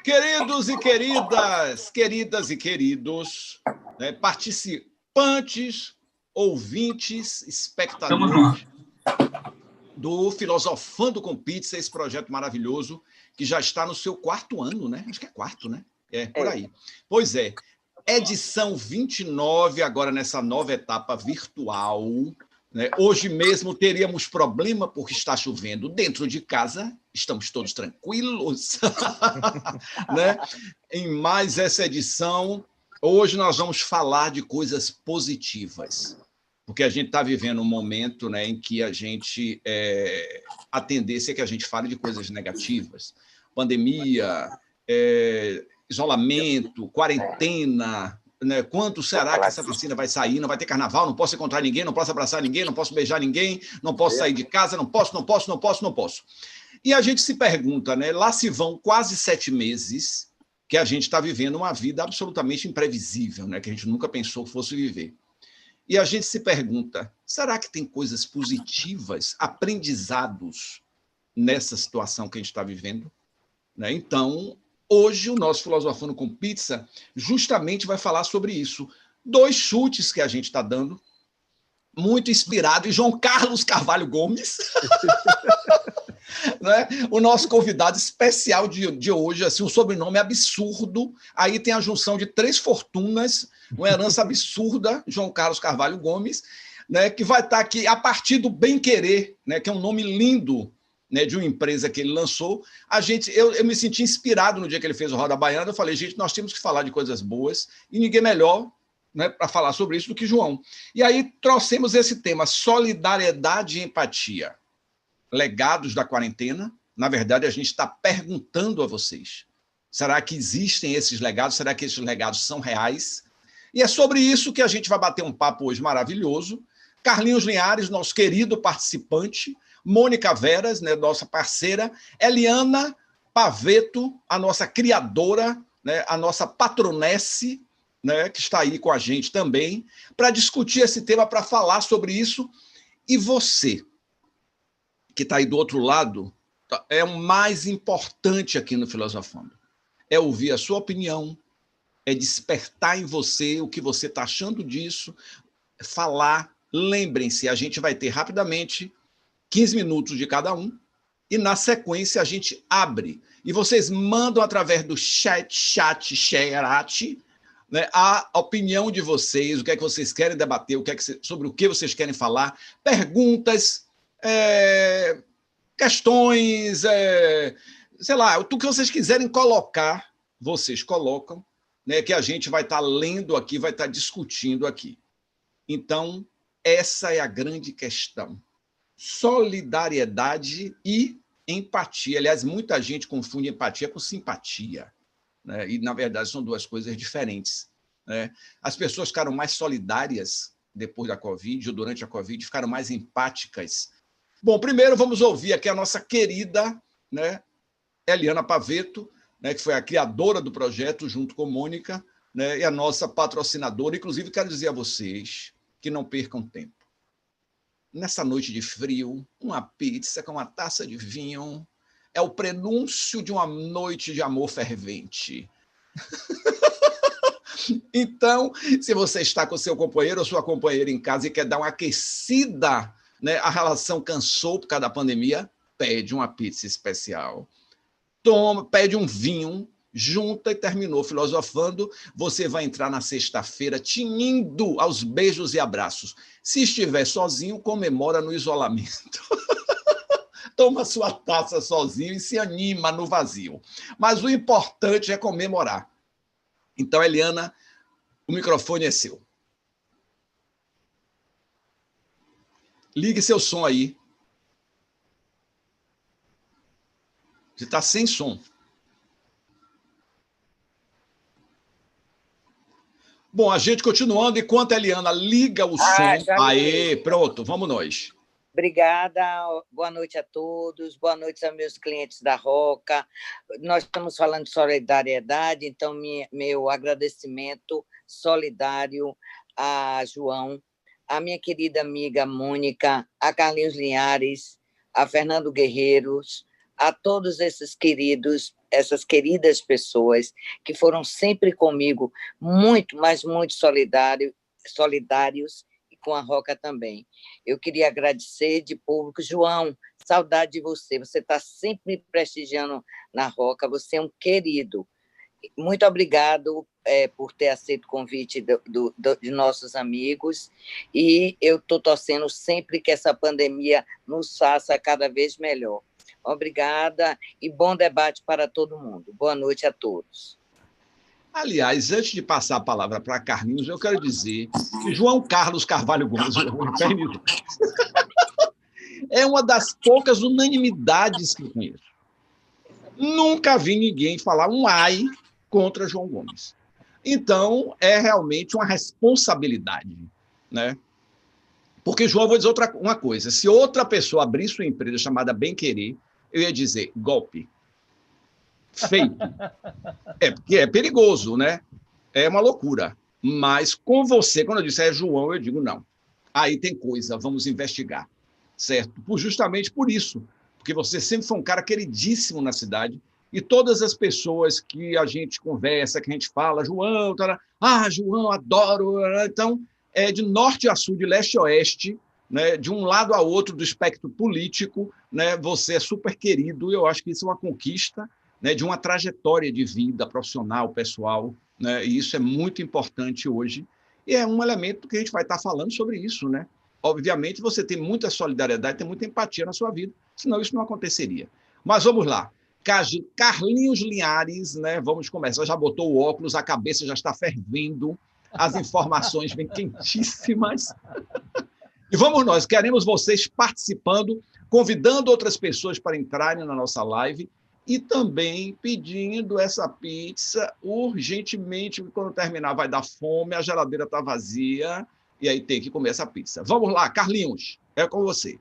Queridos e queridas, queridas e queridos, né, participantes, ouvintes, espectadores do Filosofando com Pizza, esse projeto maravilhoso que já está no seu quarto ano, né? Acho que é quarto, né? É, por aí. Pois é, edição 29, agora nessa nova etapa virtual, né? Hoje mesmo teríamos problema porque está chovendo dentro de casa, estamos todos tranquilos. Né? Em mais essa edição, hoje nós vamos falar de coisas positivas, porque a gente está vivendo um momento, né, em que a gente a tendência é que a gente fale de coisas negativas, pandemia, isolamento, quarentena, né? Quanto será que essa vacina vai sair? Não vai ter carnaval, não posso encontrar ninguém, não posso abraçar ninguém, não posso beijar ninguém, não posso sair de casa, não posso. E a gente se pergunta, né? Lá se vão quase 7 meses que a gente está vivendo uma vida absolutamente imprevisível, né? Que a gente nunca pensou que fosse viver. E a gente se pergunta, será que tem coisas positivas, aprendizados nessa situação que a gente está vivendo? Né? Então, hoje o nosso Filosofando com Pizza justamente vai falar sobre isso. 2 chutes que a gente está dando, muito inspirado em João Carlos Carvalho Gomes, né? O nosso convidado especial de hoje, assim, um sobrenome absurdo, aí tem a junção de 3 fortunas, uma herança absurda, João Carlos Carvalho Gomes, né? Que vai estar aqui a partir do Bem Querer, né? Que é um nome lindo, né, de uma empresa que ele lançou. Eu me senti inspirado no dia que ele fez o Roda Baiana. Eu falei, gente, nós temos que falar de coisas boas e ninguém melhor, né, para falar sobre isso do que João. E aí trouxemos esse tema, solidariedade e empatia, legados da quarentena. Na verdade, a gente está perguntando a vocês, será que existem esses legados? Será que esses legados são reais? E é sobre isso que a gente vai bater um papo hoje maravilhoso. Carlinhos Linhares, nosso querido participante, Mônica Veras, né, nossa parceira, Eliana Paveto, a nossa criadora, né, a nossa patronesse, né, que está aí com a gente também, para discutir esse tema, para falar sobre isso. E você, que está aí do outro lado, é o mais importante aqui no Filosofando. É ouvir a sua opinião, é despertar em você o que você está achando disso, falar. Lembrem-se, a gente vai ter rapidamente 15 minutos de cada um, e na sequência a gente abre. E vocês mandam através do chat, né, a opinião de vocês, o que é que vocês querem debater, sobre o que vocês querem falar, perguntas, questões, sei lá, o que vocês quiserem colocar, vocês colocam, né, que a gente vai estar lendo aqui, vai estar discutindo aqui. Então, essa é a grande questão. Solidariedade e empatia. Aliás, muita gente confunde empatia com simpatia, né? E, na verdade, são 2 coisas diferentes, né? As pessoas ficaram mais solidárias depois da Covid ou durante a Covid, ficaram mais empáticas. Bom, primeiro vamos ouvir aqui a nossa querida, né, Eliana Paveto, né, que foi a criadora do projeto junto com Mônica, né, e a nossa patrocinadora. Inclusive, quero dizer a vocês que não percam tempo. Nessa noite de frio, uma pizza com uma taça de vinho é o prenúncio de uma noite de amor fervente. Então, se você está com seu companheiro ou sua companheira em casa e quer dar uma aquecida, né, a relação cansou por causa da pandemia, pede uma pizza especial. Pede um vinho, junta e terminou filosofando. Você vai entrar na sexta-feira tinindo aos beijos e abraços. Se estiver sozinho, comemora no isolamento. Toma sua taça sozinho e se anima no vazio. Mas o importante é comemorar. Então, Eliana, o microfone é seu. Ligue seu som aí. Você está sem som. Bom, a gente continuando, enquanto a Eliana liga o som. Aê, pronto, vamos nós. Obrigada, boa noite a todos, boa noite aos meus clientes da Roca. Nós estamos falando de solidariedade, então meu agradecimento solidário a João, a minha querida amiga Mônica, a Carlinhos Linhares, a Fernando Guerreiros, a todos essas queridas pessoas que foram sempre comigo, muito, mas muito solidários, e com a Roca também. Eu queria agradecer de público. João, saudade de você. Você está sempre me prestigiando na Roca, você é um querido. Muito obrigado por ter aceito o convite de nossos amigos, e eu estou torcendo sempre que essa pandemia nos faça cada vez melhor. Obrigada e bom debate para todo mundo. Boa noite a todos. Aliás, antes de passar a palavra para Carlinhos, eu quero dizer que João Carlos Carvalho Gomes, é uma das poucas unanimidades que eu conheço. Nunca vi ninguém falar um ai contra João Gomes. Então, é realmente uma responsabilidade, né? Porque, João, eu vou dizer uma coisa, se outra pessoa abrisse uma empresa chamada Bem Querer, eu ia dizer golpe, fake. Porque é perigoso, né? É uma loucura. Mas com você, quando eu disse é João, eu digo não. Aí tem coisa, vamos investigar, certo? Justamente por isso, porque você sempre foi um cara queridíssimo na cidade, e todas as pessoas que a gente conversa, que a gente fala, João, João, adoro. Então, de norte a sul, de leste a oeste, né, de um lado a outro do espectro político, né, você é super querido, e eu acho que isso é uma conquista, né, de uma trajetória de vida profissional, pessoal, né, e isso é muito importante hoje, e é um elemento que a gente vai estar falando sobre isso, né? Obviamente, você tem muita solidariedade, tem muita empatia na sua vida, senão isso não aconteceria. Mas vamos lá. Carlinhos Linhares, né? Vamos começar. Já botou o óculos, a cabeça já está fervendo, as informações vêm quentíssimas. E vamos nós, queremos vocês participando, convidando outras pessoas para entrarem na nossa live e também pedindo essa pizza urgentemente, porque quando terminar vai dar fome, a geladeira está vazia e aí tem que comer essa pizza. Vamos lá, Carlinhos, é com você.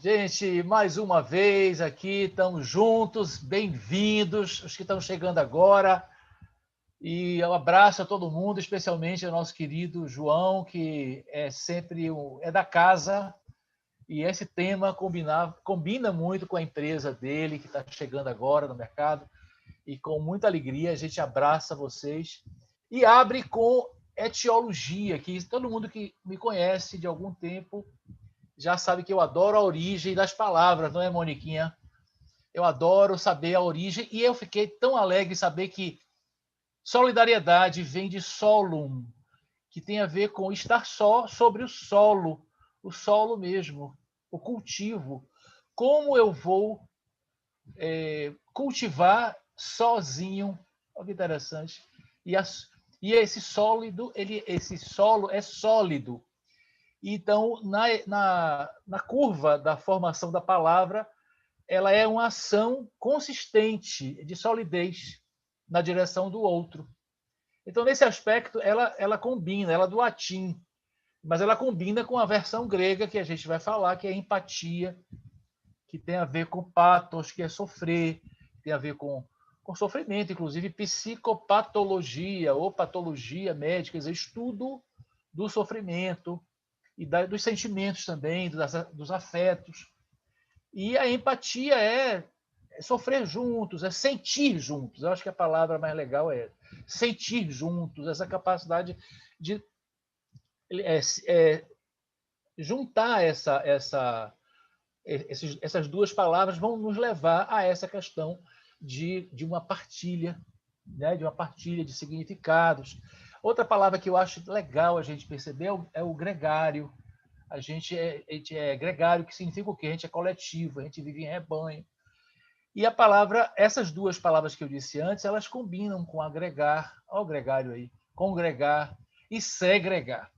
Gente, mais uma vez aqui, estamos juntos, bem-vindos, os que estão chegando agora. E um abraço a todo mundo, especialmente ao nosso querido João, que é sempre da casa. E esse tema combina muito com a empresa dele, que está chegando agora no mercado. E com muita alegria a gente abraça vocês. E abre com etiologia, que todo mundo que me conhece de algum tempo já sabe que eu adoro a origem das palavras, não é, Moniquinha? Eu adoro saber a origem, e eu fiquei tão alegre em saber que solidariedade vem de solum, que tem a ver com estar só sobre o solo mesmo, o cultivo. Como eu vou cultivar sozinho? Olha que interessante. E esse sólido, esse solo é sólido. Então, na curva da formação da palavra, ela é uma ação consistente, de solidez, na direção do outro. Então, nesse aspecto, ela combina, ela é do latim, mas ela combina com a versão grega que a gente vai falar, que é empatia, que tem a ver com pathos, que é sofrer, tem a ver com sofrimento, inclusive psicopatologia ou patologia médica, quer dizer, estudo do sofrimento, e dos sentimentos também, dos afetos. E a empatia é sofrer juntos, é sentir juntos. Eu acho que a palavra mais legal é sentir juntos, essa capacidade de juntar essas duas palavras vão nos levar a essa questão de uma partilha, né? De uma partilha de significados. Outra palavra que eu acho legal a gente perceber é o gregário. A gente é gregário, que significa o quê? A gente é coletivo, a gente vive em rebanho. E essas duas palavras que eu disse antes, elas combinam com agregar, olha o gregário aí, congregar e segregar.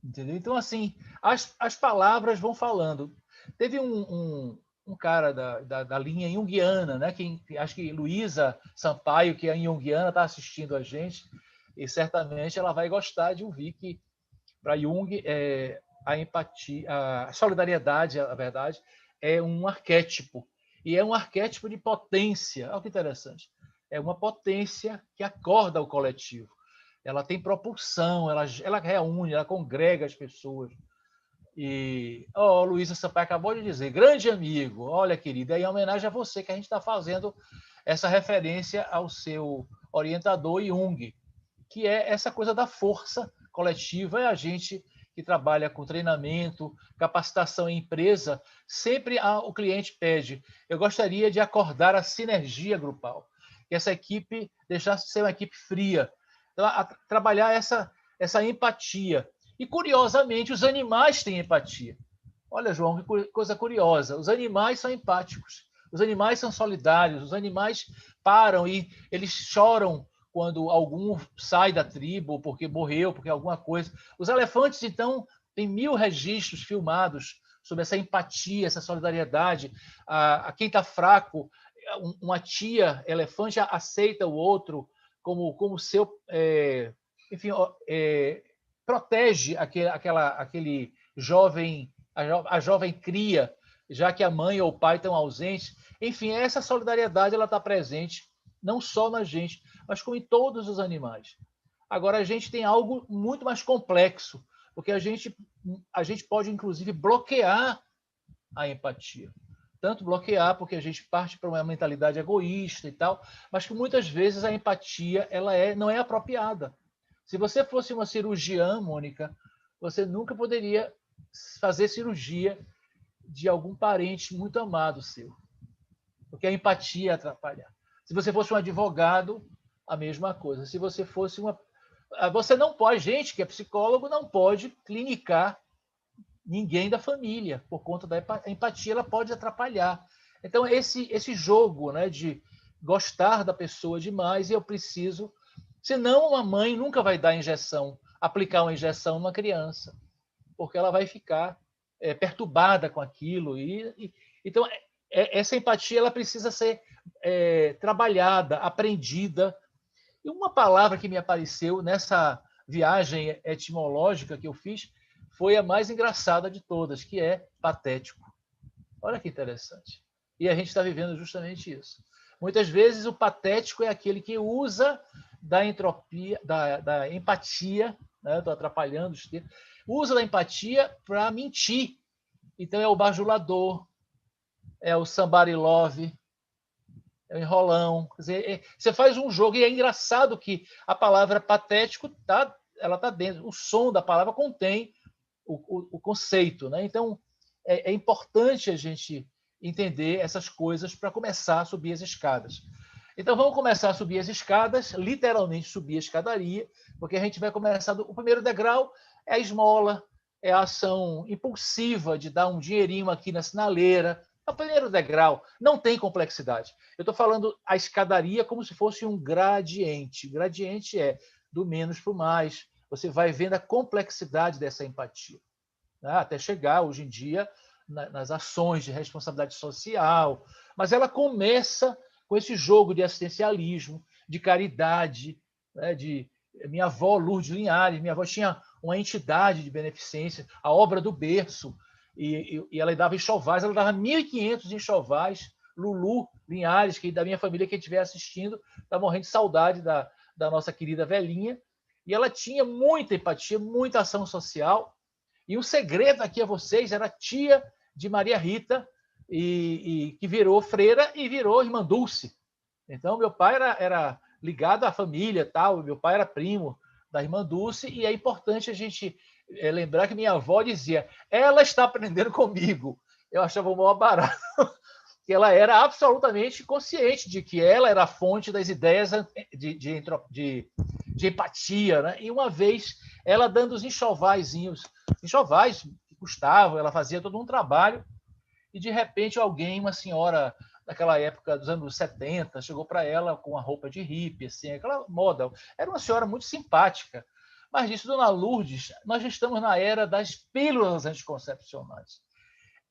Entendeu? Então, assim, as palavras vão falando. Teve um cara da linha junguiana, né? Acho que Luísa Sampaio, que é junguiana, está assistindo a gente, e certamente ela vai gostar de ouvir que, para Jung, a empatia, a solidariedade, a verdade, é um arquétipo. E é um arquétipo de potência. Olha que interessante. É uma potência que acorda o coletivo. Ela tem propulsão, ela reúne, ela congrega as pessoas. E Luísa Sampaio acabou de dizer, grande amigo, olha, querida, em homenagem a você que a gente está fazendo essa referência ao seu orientador Jung, que é essa coisa da força coletiva. É a gente que trabalha com treinamento, capacitação em empresa, sempre o cliente pede, eu gostaria de acordar a sinergia grupal, que essa equipe deixasse de ser uma equipe fria, então, trabalhar essa empatia. E, curiosamente, os animais têm empatia. Olha, João, que coisa curiosa. Os animais são empáticos, os animais são solidários, os animais param e eles choram quando algum sai da tribo, porque morreu, porque alguma coisa. Os elefantes, então, têm 1000 registros filmados sobre essa empatia, essa solidariedade. A quem está fraco, uma tia elefante aceita o outro como seu... enfim, protege aquele jovem, a jovem cria, já que a mãe ou o pai estão ausentes. Enfim, essa solidariedade ela está presente não só na gente, mas como em todos os animais. Agora, a gente tem algo muito mais complexo, porque a gente pode, inclusive, bloquear a empatia. Tanto bloquear, porque a gente parte para uma mentalidade egoísta e tal, mas que muitas vezes a empatia não é apropriada. Se você fosse uma cirurgiã, Mônica, você nunca poderia fazer cirurgia de algum parente muito amado seu, porque a empatia atrapalha. Se você fosse um advogado, a mesma coisa. Se você fosse você não pode, gente que é psicólogo, não pode clinicar ninguém da família, por conta da empatia, ela pode atrapalhar. Então, esse jogo, né, de gostar da pessoa demais, e eu preciso... Senão, uma mãe nunca vai dar aplicar uma injeção numa criança, porque ela vai ficar perturbada com aquilo. Então, essa empatia ela precisa ser trabalhada, aprendida. E uma palavra que me apareceu nessa viagem etimológica que eu fiz foi a mais engraçada de todas, que é patético. Olha que interessante. E a gente está vivendo justamente isso. Muitas vezes o patético é aquele que usa da entropia, da empatia, né? Estou atrapalhando os termos, usa da empatia para mentir. Então é o bajulador, é o somebody love, é o enrolão. Quer dizer, você faz um jogo, e é engraçado que a palavra patético ela está dentro, o som da palavra contém o conceito, né? Então é importante a gente entender essas coisas para começar a subir as escadas. Então vamos começar a subir as escadas, literalmente subir a escadaria, porque a gente vai começar o primeiro degrau é a esmola, é a ação impulsiva de dar um dinheirinho aqui na sinaleira. É o primeiro degrau, não tem complexidade. Eu estou falando a escadaria como se fosse um gradiente. Gradiente é do menos para o mais. Você vai vendo a complexidade dessa empatia, né? Até chegar, hoje em dia, nas ações de responsabilidade social. Mas ela começa com esse jogo de assistencialismo, de caridade, né? Minha avó, Lourdes Linhares, minha avó tinha uma entidade de beneficência, a Obra do Berço, e ela dava enxovais, ela dava 1.500 enxovais. Lulu Linhares, que da minha família, quem estiver assistindo, está morrendo de saudade da nossa querida velhinha. E ela tinha muita empatia, muita ação social. E o segredo aqui a vocês era tia de Maria Rita, que virou freira e virou irmã Dulce. Então, meu pai era ligado à família, tal. Meu pai era primo da irmã Dulce, e é importante a gente lembrar que minha avó dizia, ela está aprendendo comigo. Eu achava o maior barato, que ela era absolutamente consciente de que ela era a fonte das ideias de empatia, né? E uma vez, ela dando os enxovais que custavam, ela fazia todo um trabalho, e de repente alguém, uma senhora daquela época dos anos 70, chegou para ela com uma roupa de hippie, assim, aquela moda. Era uma senhora muito simpática. Mas disse, dona Lourdes, nós já estamos na era das pílulas anticoncepcionais.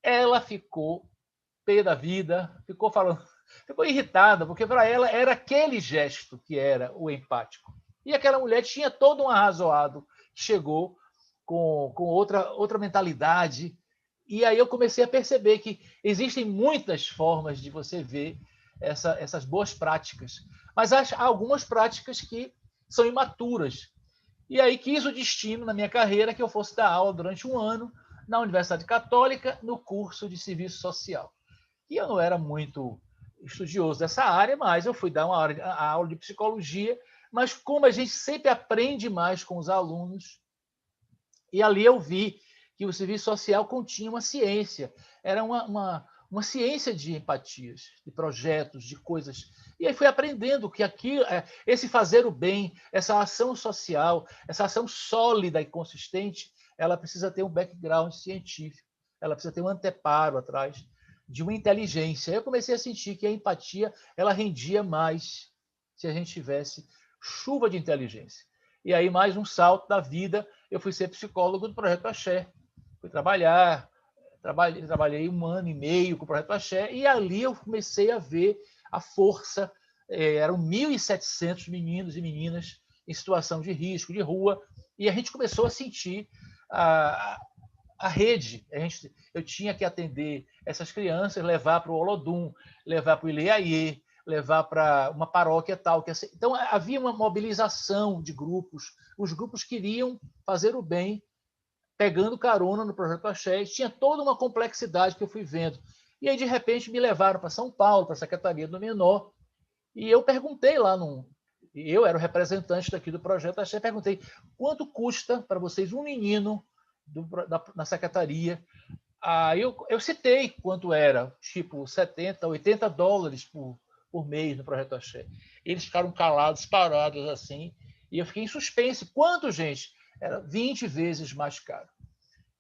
Ela ficou pé da vida, ficou irritada, porque para ela era aquele gesto que era o empático. E aquela mulher tinha todo um arrazoado, chegou com outra mentalidade. E aí eu comecei a perceber que existem muitas formas de você ver essas boas práticas, mas há algumas práticas que são imaturas. E aí quis o destino na minha carreira que eu fosse dar aula durante um ano na Universidade Católica, no curso de Serviço Social. E eu não era muito estudioso dessa área, mas eu fui dar a aula de psicologia, mas como a gente sempre aprende mais com os alunos, e ali eu vi que o serviço social continha uma ciência, era uma ciência de empatias, de projetos, de coisas. E aí fui aprendendo que aqui, esse fazer o bem, essa ação social, essa ação sólida e consistente, ela precisa ter um background científico, ela precisa ter um anteparo atrás de uma inteligência. Eu comecei a sentir que a empatia ela rendia mais se a gente tivesse chuva de inteligência. E aí, mais um salto da vida, eu fui ser psicólogo do Projeto Axé. Fui trabalhei 1 ano e meio com o Projeto Axé, e ali eu comecei a ver a força. Eram 1.700 meninos e meninas em situação de risco, de rua, e a gente começou a sentir a rede. Eu tinha que atender essas crianças, levar para o Olodum, levar para o Ileaie, levar para uma paróquia tal. Então, havia uma mobilização de grupos. Os grupos queriam fazer o bem, pegando carona no Projeto Axé. Tinha toda uma complexidade que eu fui vendo. E aí, de repente, me levaram para São Paulo, para a Secretaria do Menor, e eu perguntei lá, eu era o representante daqui do Projeto Axé, perguntei quanto custa para vocês um menino na secretaria. Eu citei quanto era, tipo $70, $80 por mês no Projeto Axé. Eles ficaram calados, parados assim, e eu fiquei em suspense. Quanto, gente? Era 20 vezes mais caro.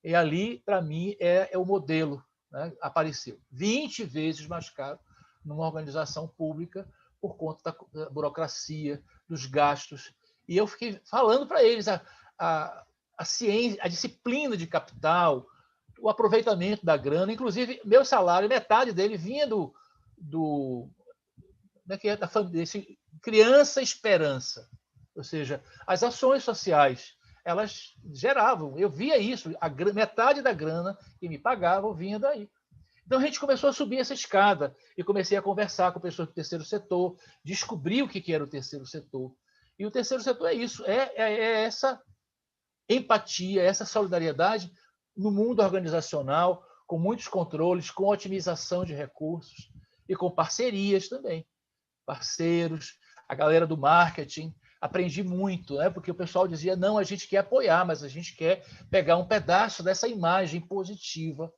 E ali, para mim, é o modelo, né? Apareceu. 20 vezes mais caro numa organização pública por conta da burocracia, dos gastos. E eu fiquei falando para eles a ciência, a disciplina de capital, o aproveitamento da grana. Inclusive, meu salário, metade dele vinha desse Criança Esperança. Ou seja, as ações sociais, elas geravam, eu via isso, metade da grana que me pagavam vinha daí. Então a gente começou a subir essa escada e comecei a conversar com pessoas do terceiro setor, descobri o que era o terceiro setor. E o terceiro setor é isso, é essa empatia, essa solidariedade no mundo organizacional, com muitos controles, com otimização de recursos e com parcerias também. Parceiros, a galera do marketing, aprendi muito, né? Porque o pessoal dizia, não, a gente quer apoiar, mas a gente quer pegar um pedaço dessa imagem positiva.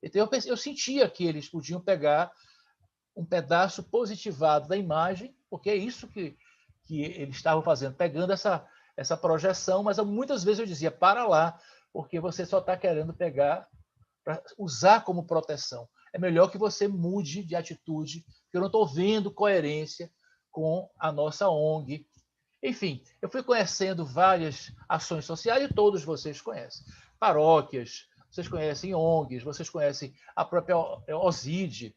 Então, eu sentia que eles podiam pegar um pedaço positivado da imagem, porque é isso que eles estavam fazendo, pegando essa projeção, mas muitas vezes eu dizia, para lá, porque você só está querendo pegar para usar como proteção. É melhor que você mude de atitude, porque eu não estou vendo coerência com a nossa ONG. Enfim, eu fui conhecendo várias ações sociais e todos vocês conhecem. Paróquias, vocês conhecem ONGs, vocês conhecem a própria OSID.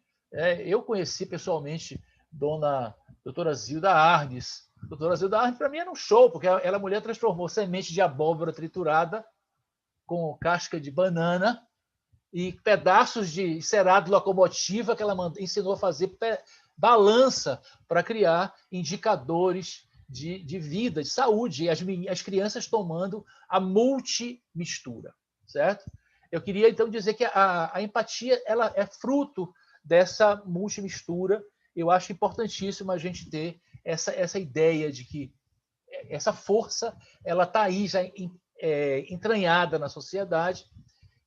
Eu conheci pessoalmente doutora Zilda Arnes. Doutora Zilda Arnes, para mim, era um show, porque a mulher transformou semente de abóbora triturada com casca de banana e pedaços de encerado de locomotiva que ela ensinou a fazer balança para criar indicadores de vida, de saúde, e as crianças tomando a multimistura, certo? Eu queria, então, dizer que a empatia ela é fruto dessa multimistura. Eu acho importantíssimo a gente ter essa ideia de que essa força ela está aí já entranhada na sociedade.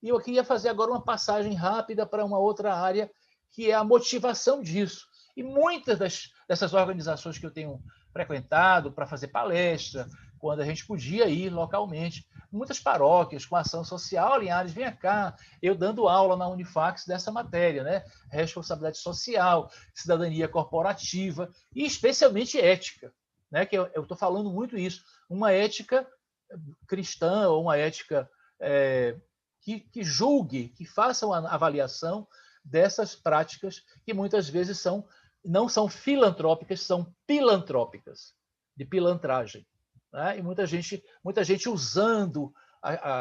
E eu queria fazer agora uma passagem rápida para uma outra área, que é a motivação disso. E muitas dessas organizações que eu tenho frequentado para fazer palestra, quando a gente podia ir localmente, muitas paróquias com ação social, Linhares, vem cá, eu dando aula na Unifax dessa matéria, né? Responsabilidade social, cidadania corporativa e especialmente ética, né? Que eu estou falando muito isso, uma ética cristã ou uma ética que julgue, que faça uma avaliação dessas práticas que muitas vezes não são filantrópicas, são pilantrópicas, de pilantragem. Né? E muita gente usando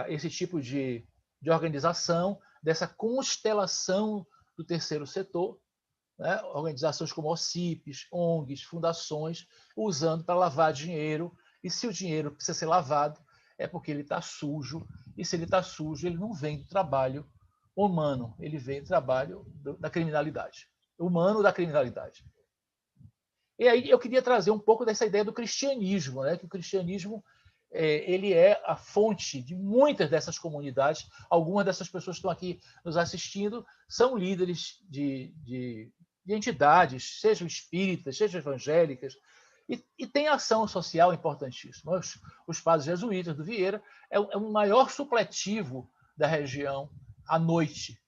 esse tipo de organização, dessa constelação do terceiro setor, né? Organizações como OCIPs, ONGs, fundações, usando para lavar dinheiro, e se o dinheiro precisa ser lavado, é porque ele está sujo, e se ele está sujo, ele não vem do trabalho humano, ele vem do trabalho da criminalidade, humano da criminalidade. E aí eu queria trazer um pouco dessa ideia do cristianismo, né? Que o cristianismo ele é a fonte de muitas dessas comunidades. Algumas dessas pessoas que estão aqui nos assistindo são líderes de entidades, sejam espíritas, sejam evangélicas, e tem ação social importantíssima. Os padres jesuítas do Vieira é o maior supletivo da região à noite.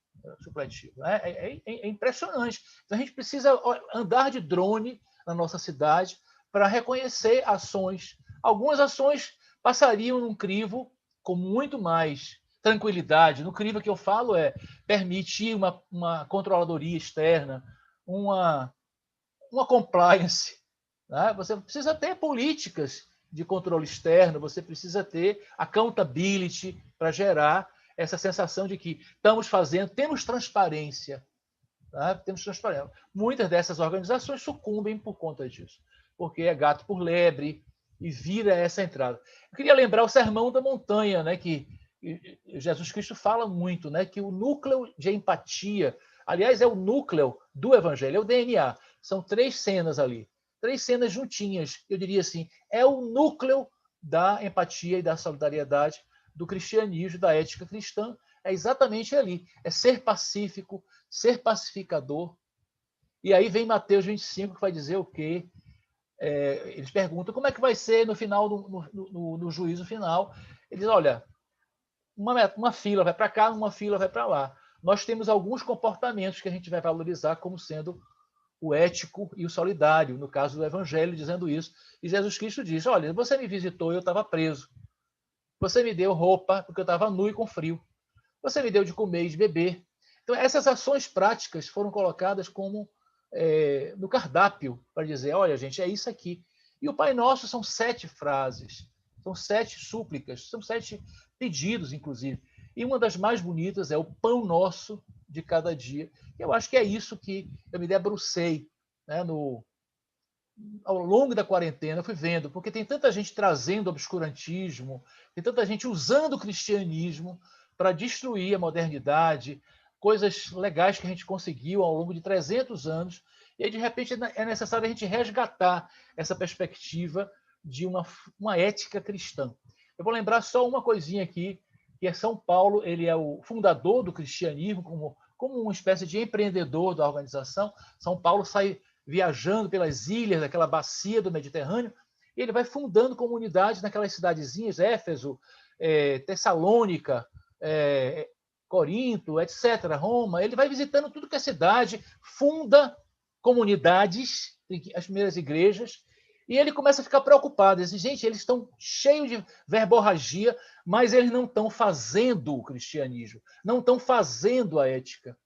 Supletivo, né? É impressionante. Então, a gente precisa andar de drone na nossa cidade para reconhecer ações. Algumas ações passariam num crivo com muito mais tranquilidade. No crivo que eu falo é permitir uma controladoria externa, uma compliance. Né? Você precisa ter políticas de controle externo, você precisa ter accountability para gerar essa sensação de que estamos fazendo, temos transparência. Tá? Temos transparência. Muitas dessas organizações sucumbem por conta disso, porque é gato por lebre e vira essa entrada. Eu queria lembrar o Sermão da Montanha, né, que Jesus Cristo fala muito, né, que o núcleo de empatia, aliás, é o núcleo do Evangelho, é o DNA. São 3 cenas ali, 3 cenas juntinhas, eu diria assim, é o núcleo da empatia e da solidariedade do cristianismo, da ética cristã, é exatamente ali, é ser pacífico, ser pacificador. E aí vem Mateus 25, que vai dizer o quê? Eles perguntam como é que vai ser no final, no juízo final. Ele diz, olha, uma fila vai para cá, uma fila vai para lá. Nós temos alguns comportamentos que a gente vai valorizar como sendo o ético e o solidário, no caso do Evangelho, dizendo isso. E Jesus Cristo diz, olha, você me visitou e eu estava preso. Você me deu roupa porque eu estava nu e com frio. Você me deu de comer e de beber. Então, essas ações práticas foram colocadas como no cardápio, para dizer, olha, gente, é isso aqui. E o Pai Nosso são 7 frases, são 7 súplicas, são 7 pedidos, inclusive. E uma das mais bonitas é o pão nosso de cada dia. Eu acho que é isso que eu me debrucei, né, ao longo da quarentena, eu fui vendo, porque tem tanta gente trazendo obscurantismo, tem tanta gente usando o cristianismo para destruir a modernidade, coisas legais que a gente conseguiu ao longo de 300 anos, e aí, de repente, é necessário a gente resgatar essa perspectiva de uma ética cristã. Eu vou lembrar só uma coisinha aqui, que é São Paulo, ele é o fundador do cristianismo, como uma espécie de empreendedor da organização. São Paulo sai viajando pelas ilhas daquela bacia do Mediterrâneo, e ele vai fundando comunidades naquelas cidadezinhas, Éfeso, Tessalônica, Corinto, etc., Roma. Ele vai visitando tudo que é cidade, funda comunidades, as primeiras igrejas, e ele começa a ficar preocupado. Ele diz, gente, eles estão cheios de verborragia, mas eles não estão fazendo o cristianismo, não estão fazendo a ética.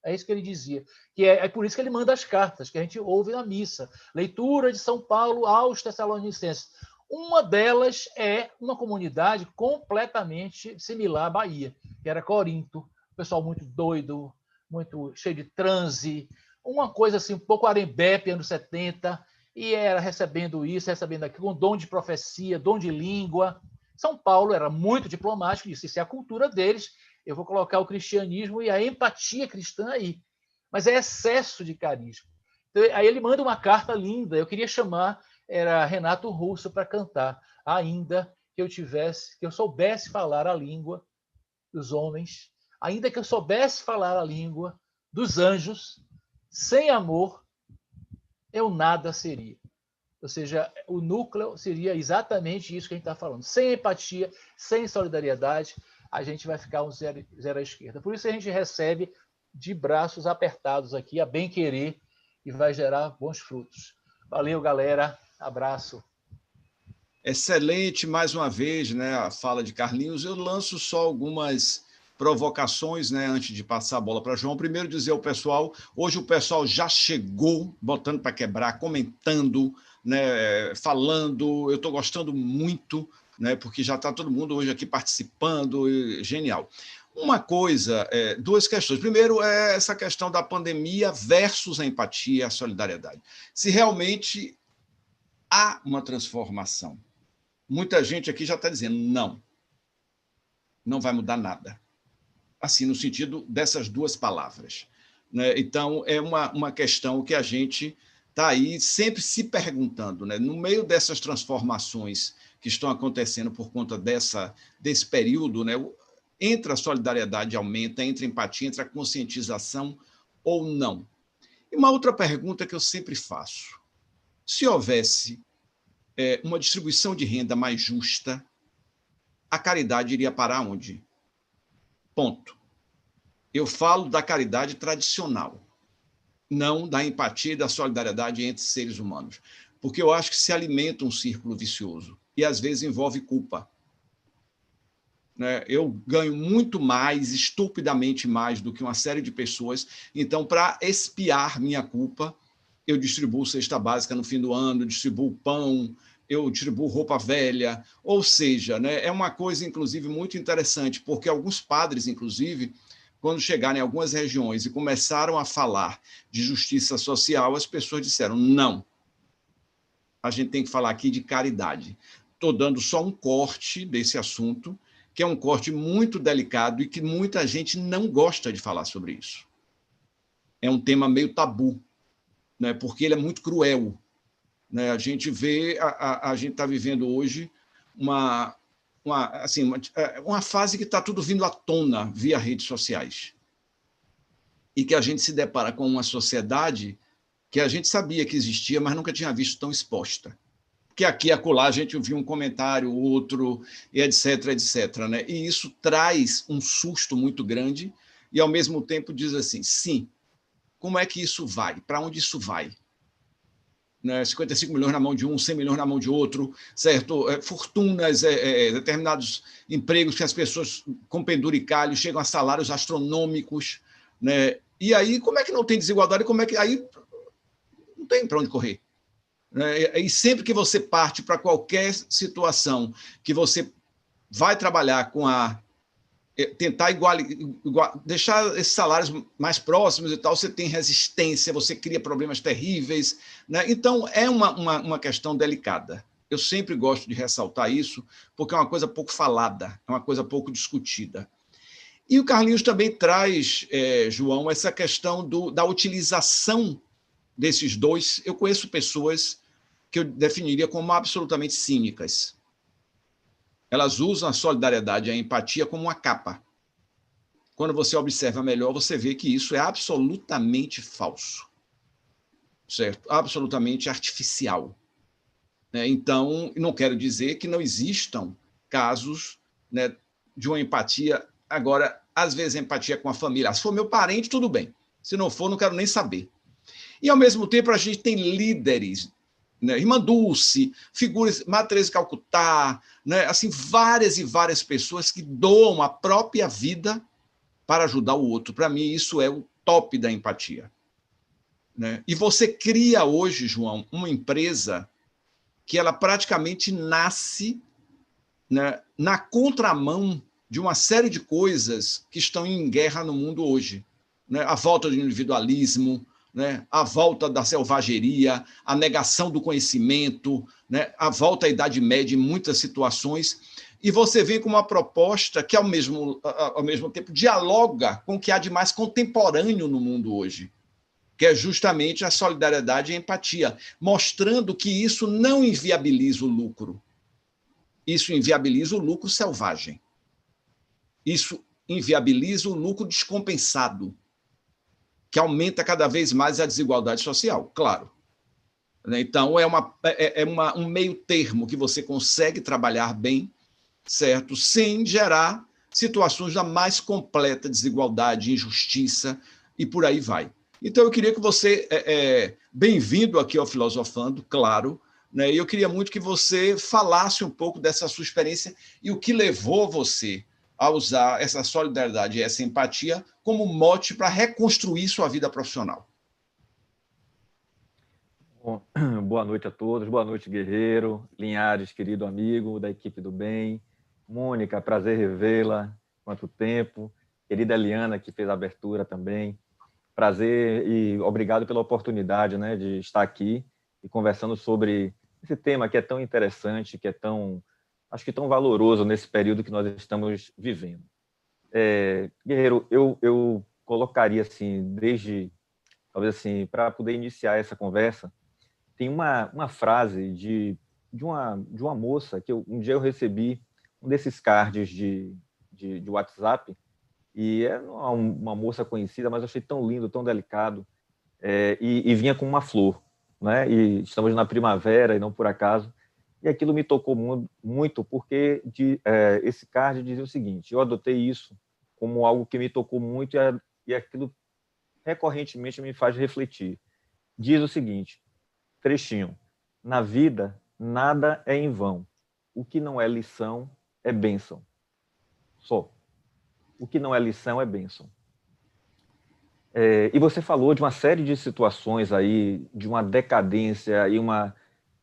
É isso que ele dizia. Que é por isso que ele manda as cartas, que a gente ouve na missa. Leitura de São Paulo aos Tessalonicenses. Uma delas é uma comunidade completamente similar à Bahia, que era Corinto. O pessoal muito doido, muito cheio de transe, uma coisa assim, um pouco Arembepe, anos 70, e era recebendo isso, recebendo aquilo, um dom de profecia, dom de língua. São Paulo era muito diplomático, disse, isso é a cultura deles, eu vou colocar o cristianismo e a empatia cristã aí. Mas é excesso de carisma. Então, aí ele manda uma carta linda, eu queria chamar, era Renato Russo para cantar, ainda que eu soubesse falar a língua dos homens, ainda que eu soubesse falar a língua dos anjos, sem amor, eu nada seria. Ou seja, o núcleo seria exatamente isso que a gente está falando. Sem empatia, sem solidariedade, a gente vai ficar um zero à esquerda. Por isso a gente recebe de braços apertados aqui, a bem querer, e vai gerar bons frutos. Valeu, galera. Abraço. Excelente, mais uma vez, né, a fala de Carlinhos. Eu lanço só algumas provocações, né, antes de passar a bola para João. Primeiro, dizer ao pessoal, hoje o pessoal já chegou, botando para quebrar, comentando, né, falando. Eu estou gostando muito, né, porque já está todo mundo hoje aqui participando, genial. Uma coisa, 2 questões. Primeiro, é essa questão da pandemia versus a empatia e a solidariedade. Se realmente há uma transformação. Muita gente aqui já está dizendo não. não vai mudar nada. Assim, no sentido dessas duas palavras, né? Então, é uma questão que a gente está aí sempre se perguntando, né? No meio dessas transformações que estão acontecendo por conta desse período, né? Entra a solidariedade, aumenta, entra a empatia, entra a conscientização ou não. E uma outra pergunta que eu sempre faço: se houvesse uma distribuição de renda mais justa, a caridade iria parar onde? Ponto. Eu falo da caridade tradicional, não da empatia e da solidariedade entre seres humanos, porque eu acho que se alimenta um círculo vicioso e, às vezes, envolve culpa. Eu ganho muito mais, estupidamente mais, do que uma série de pessoas. Então, para expiar minha culpa, eu distribuo cesta básica no fim do ano, distribuo pão, eu distribuo roupa velha. Ou seja, é uma coisa, inclusive, muito interessante, porque alguns padres, inclusive, quando chegaram em algumas regiões e começaram a falar de justiça social, as pessoas disseram: não, a gente tem que falar aqui de caridade. Estou dando só um corte desse assunto, que é um corte muito delicado e que muita gente não gosta de falar sobre isso. É um tema meio tabu, né? Porque ele é muito cruel. Né? A gente vê, a gente está vivendo hoje uma fase que está tudo vindo à tona via redes sociais. E que a gente se depara com uma sociedade que a gente sabia que existia, mas nunca tinha visto tão exposta. Porque aqui e acolá a gente viu um comentário, outro, e etc, etc. Né? E isso traz um susto muito grande e, ao mesmo tempo, diz assim: sim, como é que isso vai? Para onde isso vai? 55 milhões na mão de um, 100 milhões na mão de outro, certo? Fortunas, determinados empregos que as pessoas com penduricalho chegam a salários astronômicos, né? E aí, como é que não tem desigualdade? Como é que aí não tem para onde correr? E sempre que você parte para qualquer situação que você vai trabalhar com tentar deixar esses salários mais próximos e tal, você tem resistência, você cria problemas terríveis, né? Então, é uma questão delicada. Eu sempre gosto de ressaltar isso, porque é uma coisa pouco falada, é uma coisa pouco discutida. E o Carlinhos também traz, João, essa questão da utilização desses dois. Eu conheço pessoas que eu definiria como absolutamente cínicas. Elas usam a solidariedade e a empatia como uma capa. Quando você observa melhor, você vê que isso é absolutamente falso, certo? Absolutamente artificial. Então, não quero dizer que não existam casos, né, de uma empatia. Agora, às vezes, empatia com a família. Se for meu parente, tudo bem. Se não for, não quero nem saber. E, ao mesmo tempo, a gente tem líderes, né? Irmã Dulce, figuras, Madre Teresa de Calcutá, né? Assim, várias e várias pessoas que doam a própria vida para ajudar o outro. Para mim, isso é o top da empatia. Né? E você cria hoje, João, uma empresa que ela praticamente nasce, né, na contramão de uma série de coisas que estão em guerra no mundo hoje. Né? A volta do individualismo, né? A volta da selvageria, a negação do conhecimento, né? A volta à Idade Média em muitas situações. E você vem com uma proposta que, ao mesmo tempo, dialoga com o que há de mais contemporâneo no mundo hoje, que é justamente a solidariedade e a empatia, mostrando que isso não inviabiliza o lucro. Isso inviabiliza o lucro selvagem. Isso inviabiliza o lucro descompensado, que aumenta cada vez mais a desigualdade social, claro. Então, um meio termo que você consegue trabalhar bem, certo? Sem gerar situações da mais completa desigualdade, injustiça, e por aí vai. Então, eu queria que você, bem-vindo aqui ao Filosofando, claro, né? E eu queria muito que você falasse um pouco dessa sua experiência e o que levou você a usar essa solidariedade e essa empatia como mote para reconstruir sua vida profissional. Bom, boa noite a todos, boa noite, Guerreiro, Linhares, querido amigo da equipe do bem, Mônica, prazer revê-la, quanto tempo, querida Eliana, que fez a abertura também, prazer e obrigado pela oportunidade, né, de estar aqui e conversando sobre esse tema que é tão interessante, que é tão acho que tão valoroso nesse período que nós estamos vivendo. Guerreiro, eu colocaria assim, talvez assim, para poder iniciar essa conversa, tem uma frase de uma moça que um dia eu recebi um desses cards de WhatsApp, e é uma moça conhecida, mas eu achei tão lindo, tão delicado, e vinha com uma flor, né? E estamos na primavera, e não por acaso, e aquilo me tocou muito, porque esse card dizia o seguinte: eu adotei isso como algo que me tocou muito, e aquilo recorrentemente me faz refletir. Diz o seguinte, trechinho: na vida, nada é em vão. O que não é lição é bênção. Só. O que não é lição é bênção. E você falou de uma série de situações aí, de uma decadência e uma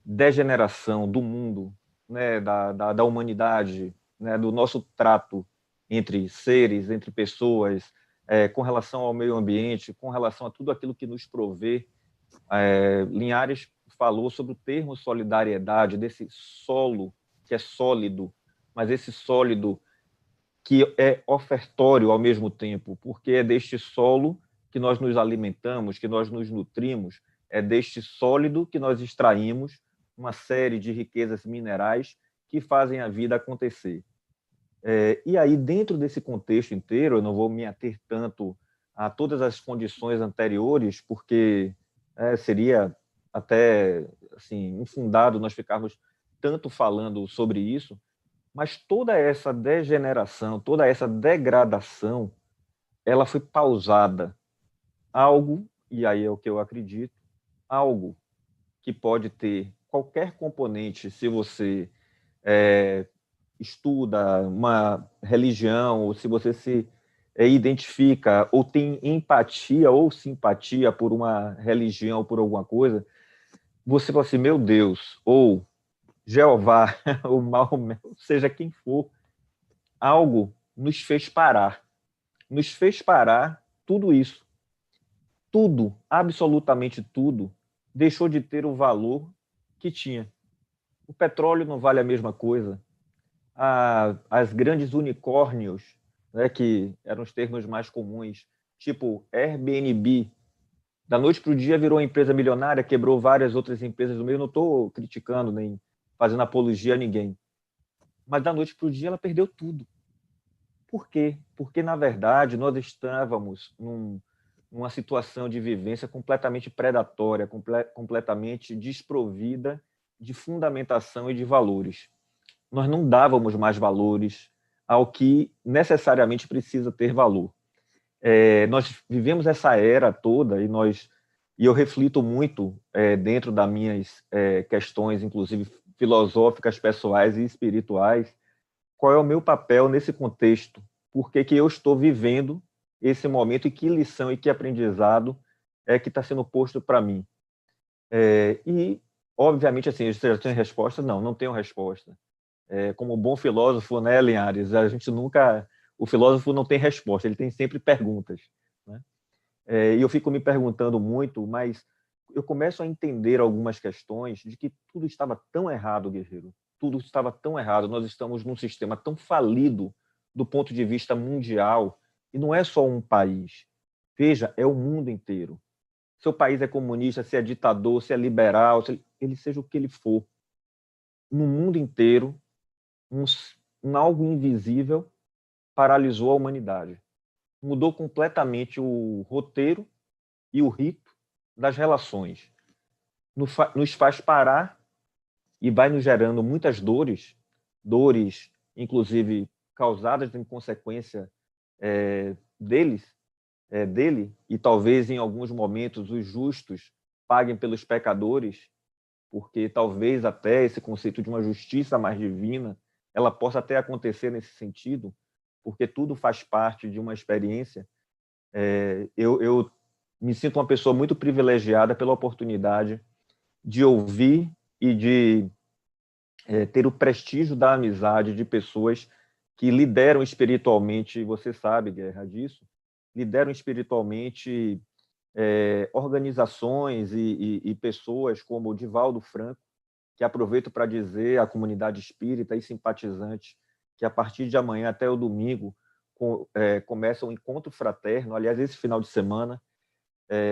degeneração do mundo, né, da humanidade, né, do nosso trato entre seres, entre pessoas, com relação ao meio ambiente, com relação a tudo aquilo que nos provê. Linhares falou sobre o termo solidariedade, desse solo que é sólido, mas esse sólido que é ofertório ao mesmo tempo, porque é deste solo que nós nos alimentamos, que nós nos nutrimos, é deste sólido que nós extraímos uma série de riquezas minerais que fazem a vida acontecer. E aí, dentro desse contexto inteiro, eu não vou me ater tanto a todas as condições anteriores, porque seria até assim, infundado nós ficarmos tanto falando sobre isso, mas toda essa degeneração, toda essa degradação, ela foi pausada. Algo, e aí é o que eu acredito, algo que pode ter qualquer componente, se você estuda uma religião, ou se você se identifica, ou tem empatia ou simpatia por uma religião, por alguma coisa, você fala assim, meu Deus, ou Jeová, ou Maomé, seja quem for, algo nos fez parar tudo isso. Tudo, absolutamente tudo, deixou de ter o valor que tinha. O petróleo não vale a mesma coisa. As grandes unicórnios, né, que eram os termos mais comuns, tipo Airbnb, da noite para o dia virou uma empresa milionária, quebrou várias outras empresas do meio. Não estou criticando nem fazendo apologia a ninguém. Mas da noite para o dia ela perdeu tudo. Por quê? Porque, na verdade, nós estávamos numa situação de vivência completamente predatória, completamente desprovida de fundamentação e de valores. Nós não dávamos mais valores ao que necessariamente precisa ter valor. Nós vivemos essa era toda e eu reflito muito dentro das minhas questões, inclusive filosóficas, pessoais e espirituais, qual é o meu papel nesse contexto, por que eu estou vivendo esse momento e que lição e que aprendizado que está sendo posto para mim. E, obviamente, assim, você já tem resposta? Não, não tenho resposta. Como bom filósofo, né, Linhares, o filósofo não tem resposta, ele tem sempre perguntas, né? E eu fico me perguntando muito, mas eu começo a entender algumas questões de que tudo estava tão errado, guerreiro. Tudo estava tão errado. Nós estamos num sistema tão falido do ponto de vista mundial, e não é só um país. Veja, é o mundo inteiro. Seu país é comunista, se é ditador, se é liberal, se ele seja o que ele for. No mundo inteiro, algo invisível paralisou a humanidade. Mudou completamente o roteiro e o rito das relações. Nos faz parar e vai nos gerando muitas dores, inclusive causadas em consequência dele, e talvez em alguns momentos os justos paguem pelos pecadores, porque talvez até esse conceito de uma justiça mais divina, ela possa até acontecer nesse sentido, porque tudo faz parte de uma experiência. Eu me sinto uma pessoa muito privilegiada pela oportunidade de ouvir e de ter o prestígio da amizade de pessoas que lideram espiritualmente, você sabe, Guerra, disso, lideram espiritualmente organizações e pessoas como o Divaldo Franco, que aproveito para dizer à comunidade espírita e simpatizante que a partir de amanhã até o domingo começa um encontro fraterno, aliás, esse final de semana,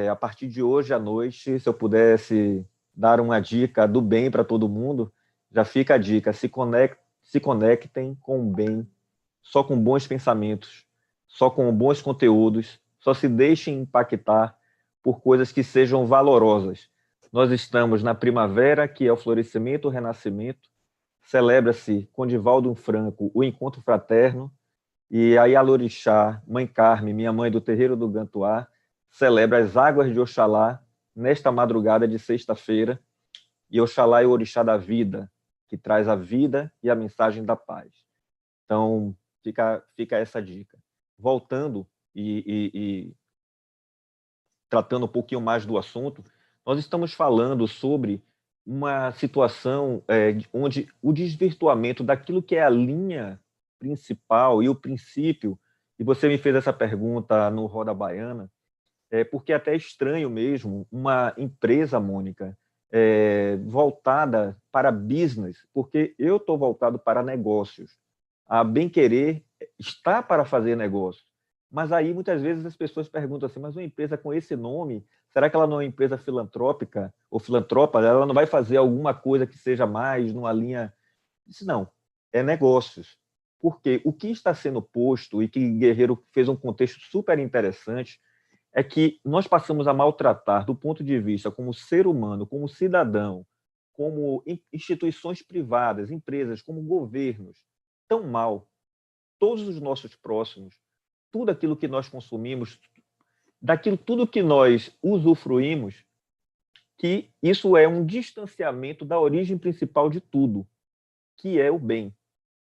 a partir de hoje à noite, se eu pudesse dar uma dica do bem para todo mundo, já fica a dica, se conectem com o bem, só com bons pensamentos, só com bons conteúdos, só se deixem impactar por coisas que sejam valorosas. Nós estamos na primavera, que é o florescimento, o renascimento, celebra-se com Divaldo Franco o encontro fraterno, e aí a Lorixá, Mãe Carme, minha mãe do terreiro do Gantuá, celebra as águas de Oxalá nesta madrugada de sexta-feira, e Oxalá é o orixá da vida, que traz a vida e a mensagem da paz. Então, fica essa dica. Voltando e tratando um pouquinho mais do assunto, nós estamos falando sobre uma situação onde o desvirtuamento daquilo que é a linha principal e o princípio, e você me fez essa pergunta no Roda Baiana, porque é até estranho mesmo uma empresa, Mônica, voltada para business, porque eu estou voltado para negócios. A Bem-Querer está para fazer negócio. Mas aí, muitas vezes, as pessoas perguntam assim, mas uma empresa com esse nome, será que ela não é uma empresa filantrópica ou filantropa? Ela não vai fazer alguma coisa que seja mais numa linha... Isso não, é negócios. Porque o que está sendo posto, e que Guerreiro fez um contexto super interessante, é que nós passamos a maltratar, do ponto de vista como ser humano, como cidadão, como instituições privadas, empresas, como governos, tão mal, todos os nossos próximos, tudo aquilo que nós consumimos, tudo que nós usufruímos, que isso é um distanciamento da origem principal de tudo, que é o bem.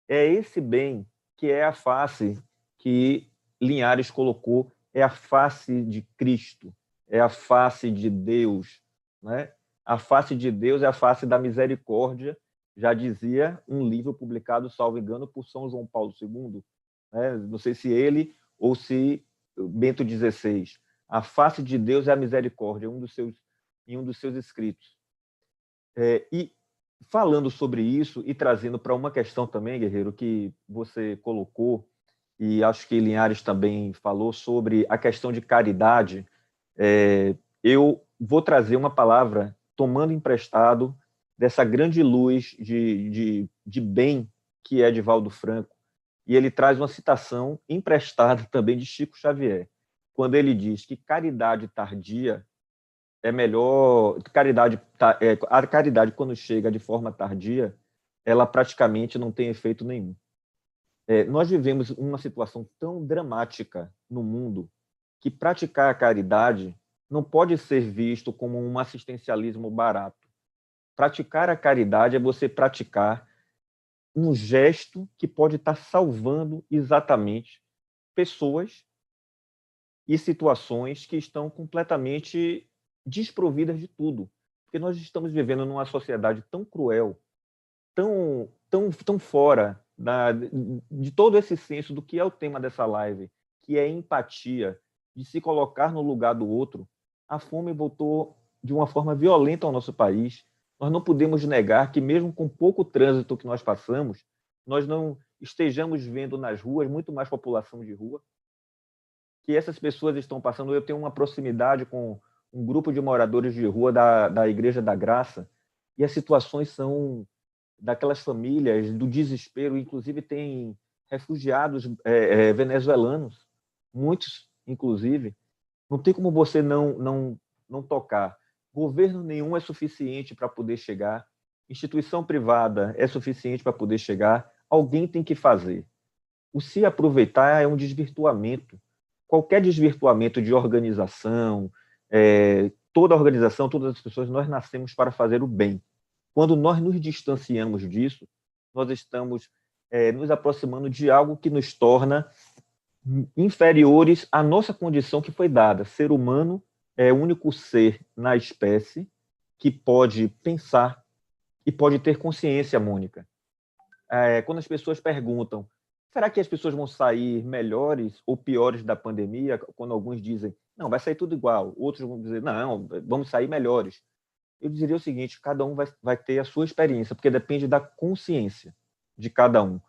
É esse bem que é a face que Linhares colocou, é a face de Cristo, é a face de Deus, né? A face de Deus é a face da misericórdia, já dizia um livro publicado, salvo engano, por São João Paulo II, né? Não sei se ele ou se Bento XVI. A face de Deus é a misericórdia, em um dos seus escritos. E falando sobre isso e trazendo para uma questão também, Guerreiro, que você colocou, e acho que Linhares também falou sobre a questão de caridade, eu vou trazer uma palavra tomando emprestado dessa grande luz de bem que é Divaldo Franco, e ele traz uma citação emprestada também de Chico Xavier, quando ele diz que caridade tardia é melhor... A caridade, quando chega de forma tardia, ela praticamente não tem efeito nenhum. Nós vivemos uma situação tão dramática no mundo que praticar a caridade não pode ser visto como um assistencialismo barato. Praticar a caridade é você praticar um gesto que pode estar salvando exatamente pessoas e situações que estão completamente desprovidas de tudo. Porque nós estamos vivendo numa sociedade tão cruel, tão fora de todo esse senso do que é o tema dessa live, que é empatia, de se colocar no lugar do outro. A fome voltou de uma forma violenta ao nosso país. Nós não podemos negar que, mesmo com pouco trânsito que nós passamos, nós não estejamos vendo nas ruas muito mais população de rua, que essas pessoas estão passando. Eu tenho uma proximidade com um grupo de moradores de rua da Igreja da Graça, e as situações são daquelas famílias do desespero. Inclusive tem refugiados venezuelanos, muitos, inclusive. Não tem como você não tocar. Governo nenhum é suficiente para poder chegar, instituição privada é suficiente para poder chegar, alguém tem que fazer. O se aproveitar é um desvirtuamento. Qualquer desvirtuamento de organização, toda organização, todas as pessoas, nós nascemos para fazer o bem. Quando nós nos distanciamos disso, nós estamos nos aproximando de algo que nos torna inferiores à nossa condição que foi dada. Ser humano é o único ser na espécie que pode pensar e pode ter consciência, Mônica. Quando as pessoas perguntam, será que as pessoas vão sair melhores ou piores da pandemia? Quando alguns dizem, não, vai sair tudo igual. Outros vão dizer, não, vamos sair melhores. eu diria o seguinte: cada um vai ter a sua experiência, porque depende da consciência de cada um.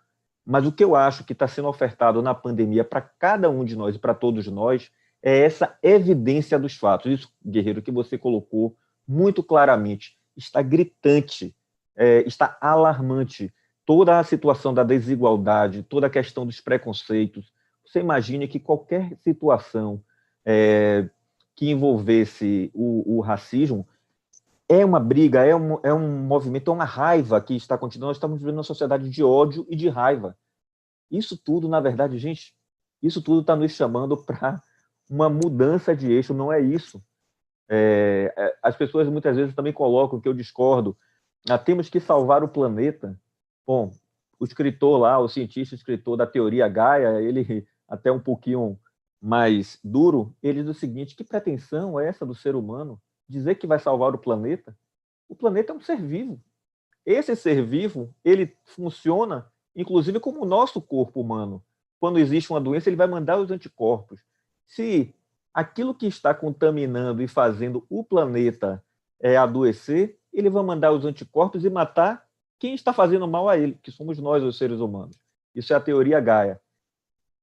Mas o que eu acho que está sendo ofertado na pandemia para cada um de nós e para todos nós é essa evidência dos fatos. Isso, Guerreiro, que você colocou muito claramente, está gritante, está alarmante. Toda a situação da desigualdade, toda a questão dos preconceitos. Você imagine que qualquer situação que envolvesse o racismo é uma briga, é um movimento, é uma raiva que está continuando. Nós estamos vivendo uma sociedade de ódio e de raiva. Isso tudo, na verdade, gente, isso tudo está nos chamando para uma mudança de eixo, não é isso. As pessoas muitas vezes também colocam, que eu discordo, temos que salvar o planeta. Bom, o escritor lá, o cientista escritor da teoria Gaia, ele até um pouquinho mais duro, ele diz o seguinte: que pretensão é essa do ser humano? Dizer que vai salvar o planeta? O planeta é um ser vivo. Esse ser vivo, ele funciona, inclusive, como o nosso corpo humano. Quando existe uma doença, ele vai mandar os anticorpos. Se aquilo que está contaminando e fazendo o planeta adoecer, ele vai mandar os anticorpos e matar quem está fazendo mal a ele, que somos nós, os seres humanos. Isso é a teoria Gaia.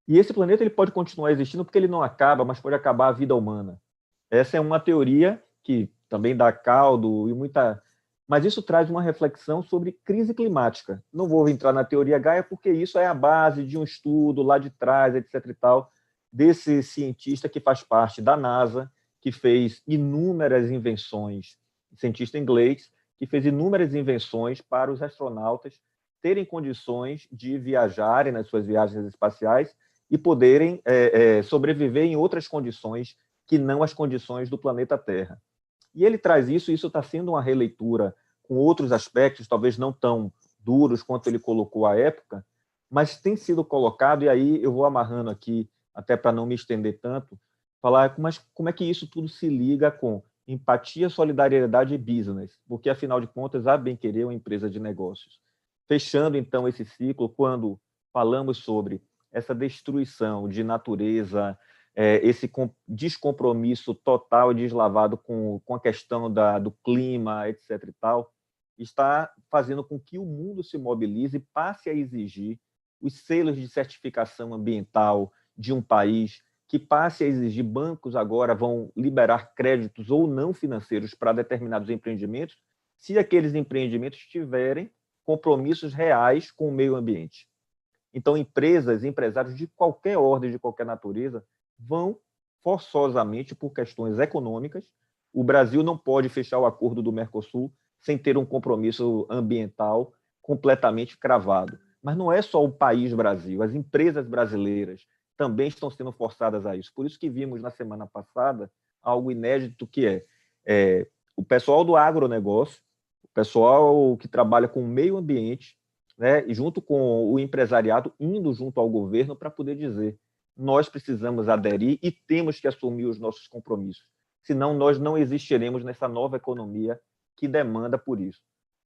E esse planeta ele pode continuar existindo porque ele não acaba, mas pode acabar a vida humana. Essa é uma teoria que também dá caldo e muita... Mas isso traz uma reflexão sobre crise climática. Não vou entrar na teoria Gaia porque isso é a base de um estudo lá de trás, etc. e tal, desse cientista que faz parte da NASA, que fez inúmeras invenções, cientista inglês, que fez inúmeras invenções para os astronautas terem condições de viajarem nas suas viagens espaciais e poderem sobreviver em outras condições que não as condições do planeta Terra. E ele traz isso, e isso está sendo uma releitura com outros aspectos, talvez não tão duros quanto ele colocou à época, mas tem sido colocado, e aí eu vou amarrando aqui, até para não me estender tanto, falar mas como é que isso tudo se liga com empatia, solidariedade e business, porque, afinal de contas, a Bem-Querer é uma empresa de negócios. Fechando, então, esse ciclo, quando falamos sobre essa destruição de natureza, esse descompromisso total e deslavado com a questão do clima, etc. e tal, está fazendo com que o mundo se mobilize e passe a exigir os selos de certificação ambiental de um país, que passe a exigir, bancos agora vão liberar créditos ou não financeiros para determinados empreendimentos, se aqueles empreendimentos tiverem compromissos reais com o meio ambiente. Então, empresas, empresários de qualquer ordem, de qualquer natureza, vão forçosamente, por questões econômicas, o Brasil não pode fechar o acordo do Mercosul sem ter um compromisso ambiental completamente cravado. Mas não é só o país Brasil, as empresas brasileiras também estão sendo forçadas a isso. Por isso que vimos na semana passada algo inédito, que o pessoal do agronegócio, o pessoal que trabalha com o meio ambiente, né, e junto com o empresariado, indo junto ao governo para poder dizer: nós precisamos aderir e temos que assumir os nossos compromissos, senão nós não existiremos nessa nova economia que demanda por isso.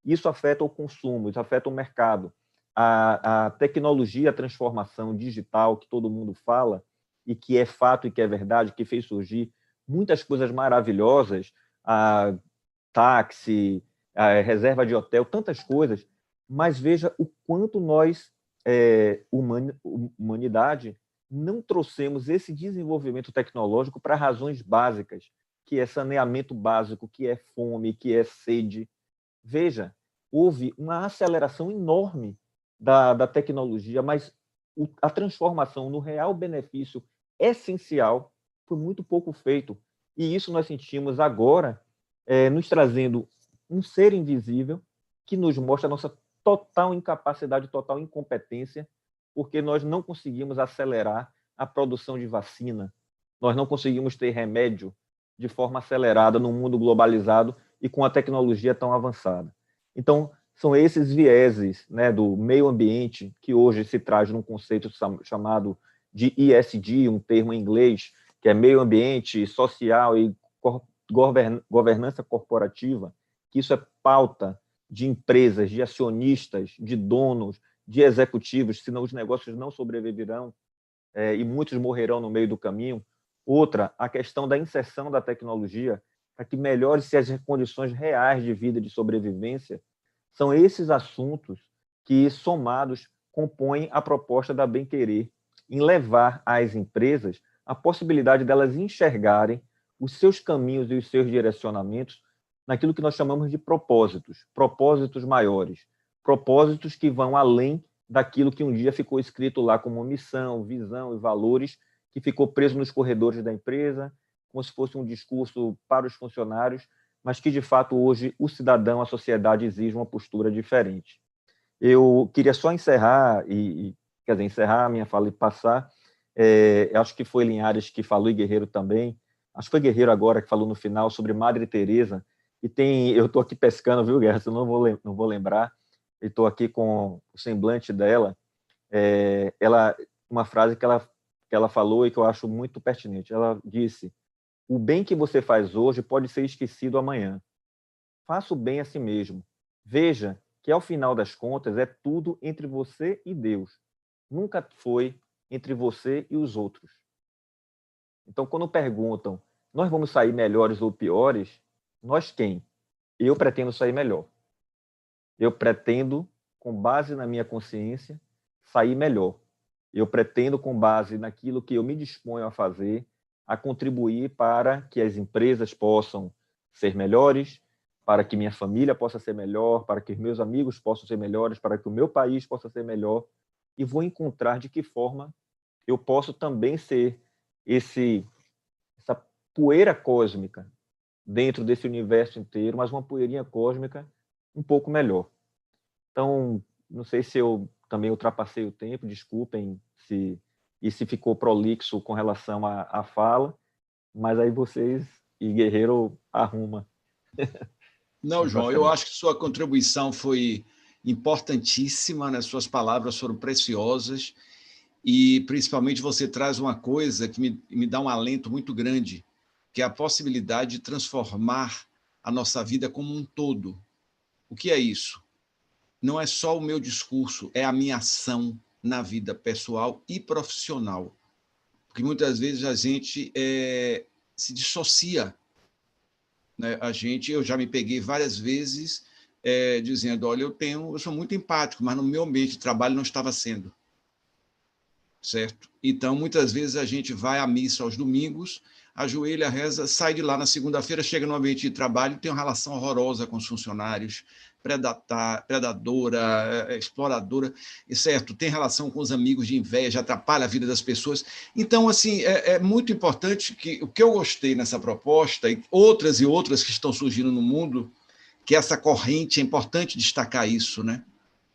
Isso afeta o consumo, isso afeta o mercado. A tecnologia, a transformação digital que todo mundo fala, e que é fato e que é verdade, que fez surgir muitas coisas maravilhosas, a táxi, a reserva de hotel, tantas coisas, mas veja o quanto nós, humanidade, não trouxemos esse desenvolvimento tecnológico para razões básicas, que é saneamento básico, que é fome, que é sede. Veja, houve uma aceleração enorme da tecnologia, mas a transformação no real benefício essencial foi muito pouco feito. E isso nós sentimos agora, nos trazendo um ser invisível que nos mostra a nossa total incapacidade, total incompetência, porque nós não conseguimos acelerar a produção de vacina, nós não conseguimos ter remédio de forma acelerada num mundo globalizado e com a tecnologia tão avançada. Então, são esses vieses, né, do meio ambiente que hoje se traz num conceito chamado de ESG, um termo em inglês, que é meio ambiente, social e governança corporativa, que isso é pauta de empresas, de acionistas, de donos, de executivos, senão os negócios não sobreviverão e muitos morrerão no meio do caminho. Outra, a questão da inserção da tecnologia, para que melhore-se as condições reais de vida e de sobrevivência, são esses assuntos que, somados, compõem a proposta da Bem Querer em levar às empresas a possibilidade delas enxergarem os seus caminhos e os seus direcionamentos naquilo que nós chamamos de propósitos maiores, propósitos que vão além daquilo que um dia ficou escrito lá como missão, visão e valores, que ficou preso nos corredores da empresa, como se fosse um discurso para os funcionários, mas que, de fato, hoje o cidadão, a sociedade exige uma postura diferente. Eu queria só encerrar, encerrar a minha fala e passar, acho que foi Linhares que falou, e Guerreiro também, acho que foi Guerreiro agora que falou no final sobre Madre Teresa, e eu estou aqui pescando, viu, Guerra, eu não vou lembrar, e estou aqui com o semblante dela, uma frase que ela falou e que eu acho muito pertinente. Ela disse: o bem que você faz hoje pode ser esquecido amanhã. Faça o bem a si mesmo. Veja que, ao final das contas, é tudo entre você e Deus. Nunca foi entre você e os outros. Então, quando perguntam, nós vamos sair melhores ou piores? Nós quem? Eu pretendo sair melhor. Eu pretendo, com base na minha consciência, sair melhor. Eu pretendo, com base naquilo que eu me disponho a fazer, a contribuir para que as empresas possam ser melhores, para que minha família possa ser melhor, para que os meus amigos possam ser melhores, para que o meu país possa ser melhor, e vou encontrar de que forma eu posso também ser essa poeira cósmica dentro desse universo inteiro, mas uma poeirinha cósmica um pouco melhor. Então, não sei se eu também ultrapassei o tempo, desculpem se ficou prolixo com relação à fala, mas aí vocês e Guerreiro arruma. Não, João, eu acho que sua contribuição foi importantíssima, né? Suas palavras foram preciosas e, principalmente, você traz uma coisa que me dá um alento muito grande, que é a possibilidade de transformar a nossa vida como um todo. O que é isso? Não é só o meu discurso, é a minha ação na vida pessoal e profissional. Porque muitas vezes a gente se dissocia, né? Eu já me peguei várias vezes dizendo, olha, eu sou muito empático, mas no meu ambiente de trabalho não estava sendo. Certo? Então, muitas vezes a gente vai à missa aos domingos, ajoelha, reza, sai de lá na segunda-feira, chega no ambiente de trabalho, tem uma relação horrorosa com os funcionários, predadora, exploradora, certo? Tem relação com os amigos de inveja, atrapalha a vida das pessoas. Então, assim, é muito importante que o que eu gostei nessa proposta, e outras que estão surgindo no mundo, que essa corrente, é importante destacar isso, né?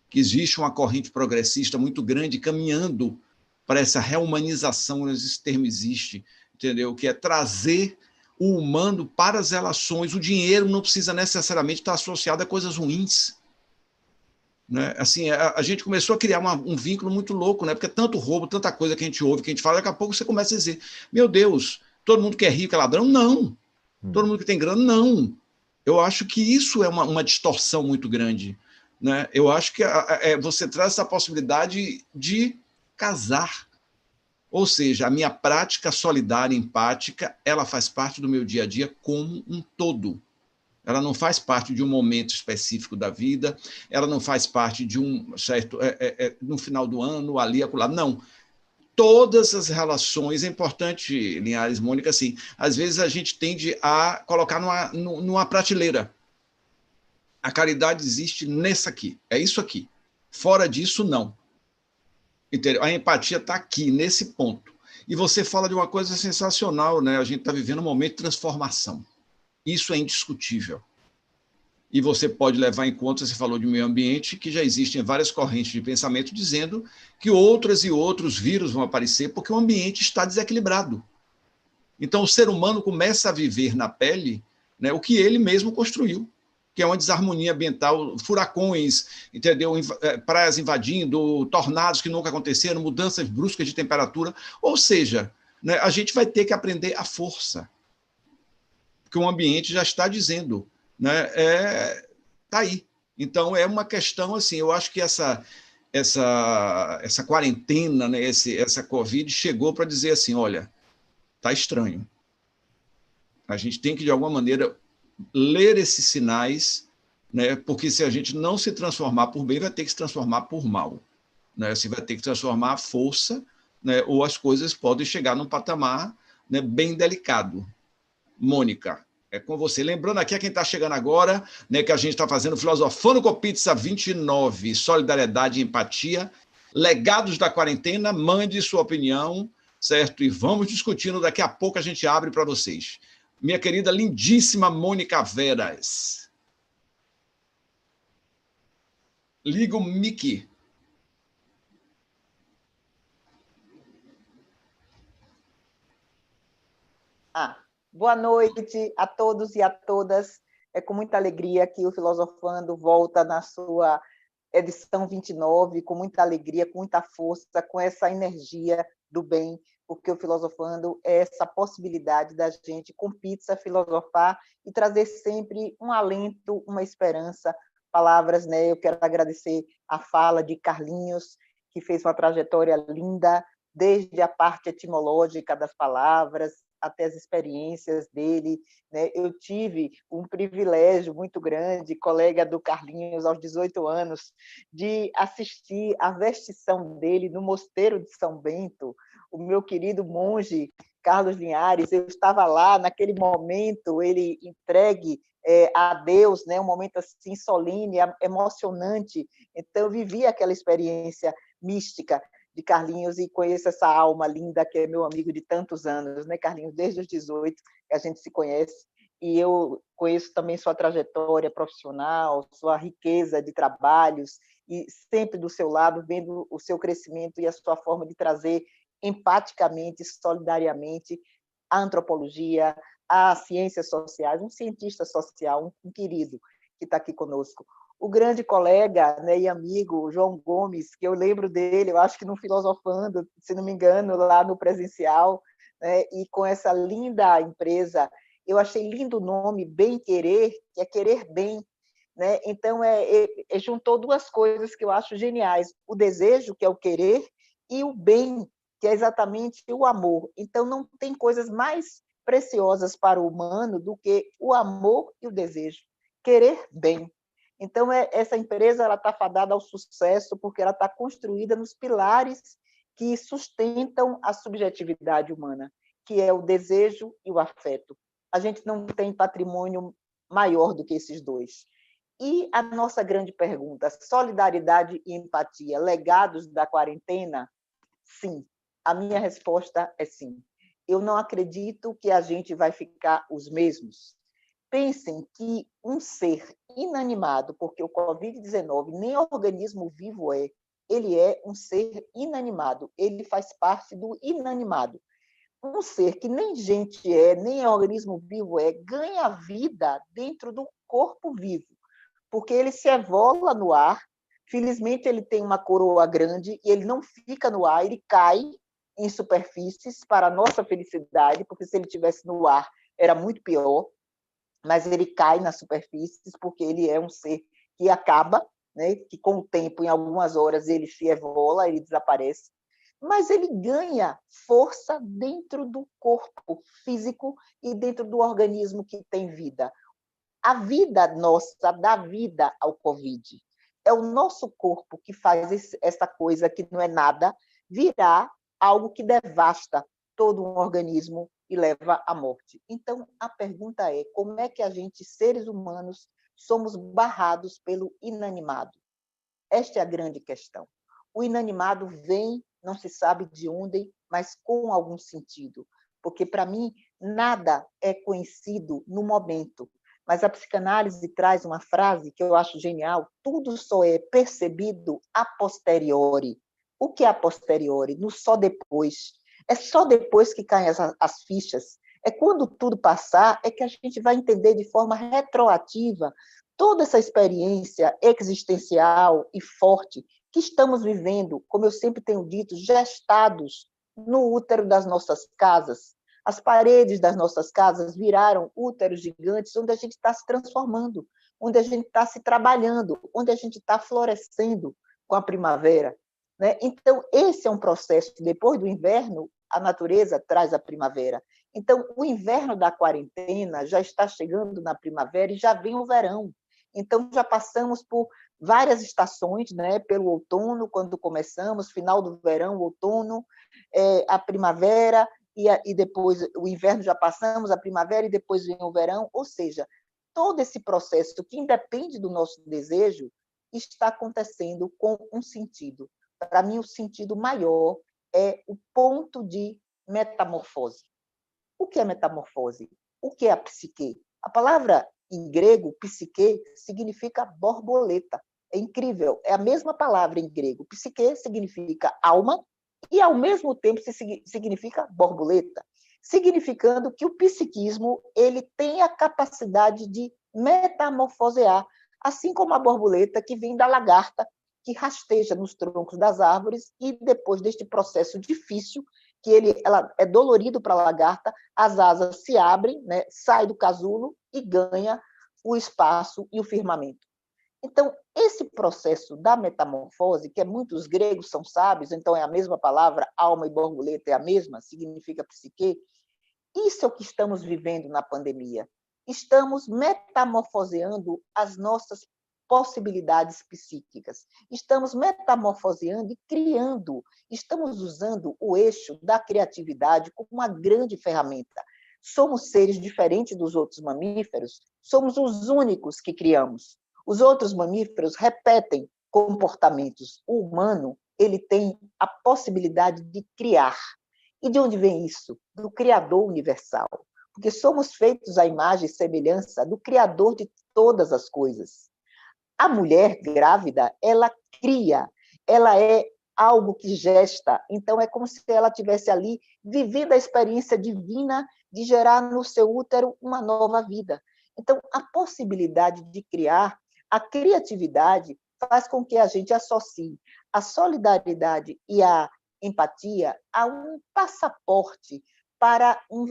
Que existe uma corrente progressista muito grande caminhando para essa reumanização, esse termo existe, entendeu? Que é trazer o humano para as relações. O dinheiro não precisa necessariamente estar associado a coisas ruins. Né? Assim, a gente começou a criar um vínculo muito louco, né? Porque é tanto roubo, tanta coisa que a gente ouve, que a gente fala, daqui a pouco você começa a dizer, meu Deus, todo mundo que é rico é ladrão? Não. Todo mundo que tem grana? Não. Eu acho que isso é uma distorção muito grande. Né? Eu acho que você traz essa possibilidade de casar. Ou seja, a minha prática solidária, empática, ela faz parte do meu dia a dia como um todo. Ela não faz parte de um momento específico da vida, ela não faz parte de no final do ano, ali, acolá. Não. Todas as relações, é importante, Linhares, Mônica, assim, às vezes a gente tende a colocar numa prateleira. A caridade existe nessa aqui, é isso aqui. Fora disso, não. Entendeu? A empatia está aqui, nesse ponto. E você fala de uma coisa sensacional, né? A gente está vivendo um momento de transformação. Isso é indiscutível. E você pode levar em conta, você falou de meio ambiente, que já existem várias correntes de pensamento dizendo que outras e outros vírus vão aparecer porque o ambiente está desequilibrado. Então, o ser humano começa a viver na pele, né, o que ele mesmo construiu, que é uma desarmonia ambiental, furacões, entendeu? Praias invadindo, tornados que nunca aconteceram, mudanças bruscas de temperatura. Ou seja, né, a gente vai ter que aprender à força, porque o ambiente já está dizendo, né, tá aí. Então, é uma questão, assim, eu acho que essa quarentena, né, essa Covid chegou para dizer assim, olha, tá estranho. A gente tem que, de alguma maneira, ler esses sinais, né? Porque se a gente não se transformar por bem, vai ter que se transformar por mal, né? Você vai ter que transformar a força, né? Ou as coisas podem chegar num patamar, né, bem delicado. Mônica, é com você. Lembrando aqui a quem está chegando agora, né, que a gente está fazendo Filosofando com Pizza 29, solidariedade e empatia, legados da quarentena, mande sua opinião, certo? E vamos discutindo, daqui a pouco a gente abre para vocês. Minha querida, lindíssima Mônica Veras. Liga o mic. Boa noite a todos e a todas. É com muita alegria que o Filosofando volta na sua edição 29, com muita alegria, com muita força, com essa energia do bem, porque o Filosofando é essa possibilidade da gente, com pizza, filosofar e trazer sempre um alento, uma esperança, palavras, né? Eu quero agradecer a fala de Carlinhos, que fez uma trajetória linda, desde a parte etimológica das palavras, até as experiências dele, né? Eu tive um privilégio muito grande, colega do Carlinhos, aos 18 anos, de assistir a vestição dele no Mosteiro de São Bento, o meu querido monge Carlos Linhares. Eu estava lá naquele momento, ele entregue a Deus, né? Um momento assim solene, emocionante. Então eu vivi aquela experiência mística de Carlinhos e conheço essa alma linda que é meu amigo de tantos anos, né, Carlinhos? Desde os 18 que a gente se conhece, e eu conheço também sua trajetória profissional, sua riqueza de trabalhos, e sempre do seu lado, vendo o seu crescimento e a sua forma de trazer empaticamente, solidariamente, a antropologia, as ciências sociais, um cientista social, um querido que está aqui conosco. O grande colega, né, e amigo João Gomes, que eu lembro dele, eu acho que no Filosofando, se não me engano, lá no presencial, né, e com essa linda empresa, eu achei lindo o nome, Bem Querer, que é querer bem, né? Então, juntou duas coisas que eu acho geniais, o desejo, que é o querer, e o bem, que é exatamente o amor. Então, não tem coisas mais preciosas para o humano do que o amor e o desejo. Querer bem. Então, essa empresa está fadada ao sucesso porque ela está construída nos pilares que sustentam a subjetividade humana, que é o desejo e o afeto. A gente não tem patrimônio maior do que esses dois. E a nossa grande pergunta, solidariedade e empatia, legados da quarentena? Sim. A minha resposta é sim. Eu não acredito que a gente vai ficar os mesmos. Pensem que um ser inanimado, porque o Covid-19 nem organismo vivo é, ele é um ser inanimado, ele faz parte do inanimado. Um ser que nem gente é, nem organismo vivo é, ganha vida dentro do corpo vivo, porque ele se evola no ar, felizmente ele tem uma coroa grande e ele não fica no ar, ele cai em superfícies para a nossa felicidade, porque se ele estivesse no ar era muito pior, mas ele cai nas superfícies porque ele é um ser que acaba, né? Que com o tempo, em algumas horas, ele se evola, ele desaparece, mas ele ganha força dentro do corpo físico e dentro do organismo que tem vida. A vida nossa dá vida ao Covid. É o nosso corpo que faz essa coisa que não é nada virar algo que devasta todo um organismo e leva à morte. Então, a pergunta é, como é que a gente, seres humanos, somos barrados pelo inanimado? Esta é a grande questão. O inanimado vem, não se sabe de onde, mas com algum sentido. Porque, para mim, nada é conhecido no momento. Mas a psicanálise traz uma frase que eu acho genial: tudo só é percebido a posteriori. O que é a posteriori? No só depois. É só depois que caem as fichas. É quando tudo passar é que a gente vai entender de forma retroativa toda essa experiência existencial e forte que estamos vivendo, como eu sempre tenho dito, gestados no útero das nossas casas. As paredes das nossas casas viraram úteros gigantes onde a gente está se transformando, onde a gente está se trabalhando, onde a gente está florescendo com a primavera. Né? Então, esse é um processo que, depois do inverno, a natureza traz a primavera. Então, o inverno da quarentena já está chegando na primavera e já vem o verão. Então, já passamos por várias estações, né? Pelo outono, quando começamos, final do verão, outono, a primavera, e depois o inverno já passamos, a primavera e depois vem o verão. Ou seja, todo esse processo que independe do nosso desejo está acontecendo com um sentido. Para mim, o sentido maior é o ponto de metamorfose. O que é metamorfose? O que é a psique? A palavra em grego, psique, significa borboleta. É incrível, é a mesma palavra em grego. Psique significa alma e, ao mesmo tempo, significa borboleta, significando que o psiquismo ele tem a capacidade de metamorfosear, assim como a borboleta que vem da lagarta, que rasteja nos troncos das árvores e, depois deste processo difícil, que ela é dolorido para a lagarta, as asas se abrem, né, sai do casulo e ganha o espaço e o firmamento. Então, esse processo da metamorfose, que muitos gregos são sábios, então é a mesma palavra, alma e borboleta é a mesma, significa psique, isso é o que estamos vivendo na pandemia. Estamos metamorfoseando as nossas possibilidades psíquicas. Estamos metamorfoseando e criando. Estamos usando o eixo da criatividade como uma grande ferramenta. Somos seres diferentes dos outros mamíferos, somos os únicos que criamos. Os outros mamíferos repetem comportamentos. O humano, ele tem a possibilidade de criar. E de onde vem isso? Do Criador universal. Porque somos feitos à imagem e semelhança do Criador de todas as coisas. A mulher grávida, ela cria, ela é algo que gesta, então é como se ela estivesse ali vivendo a experiência divina de gerar no seu útero uma nova vida. Então, a possibilidade de criar, a criatividade faz com que a gente associe a solidariedade e a empatia a um passaporte para um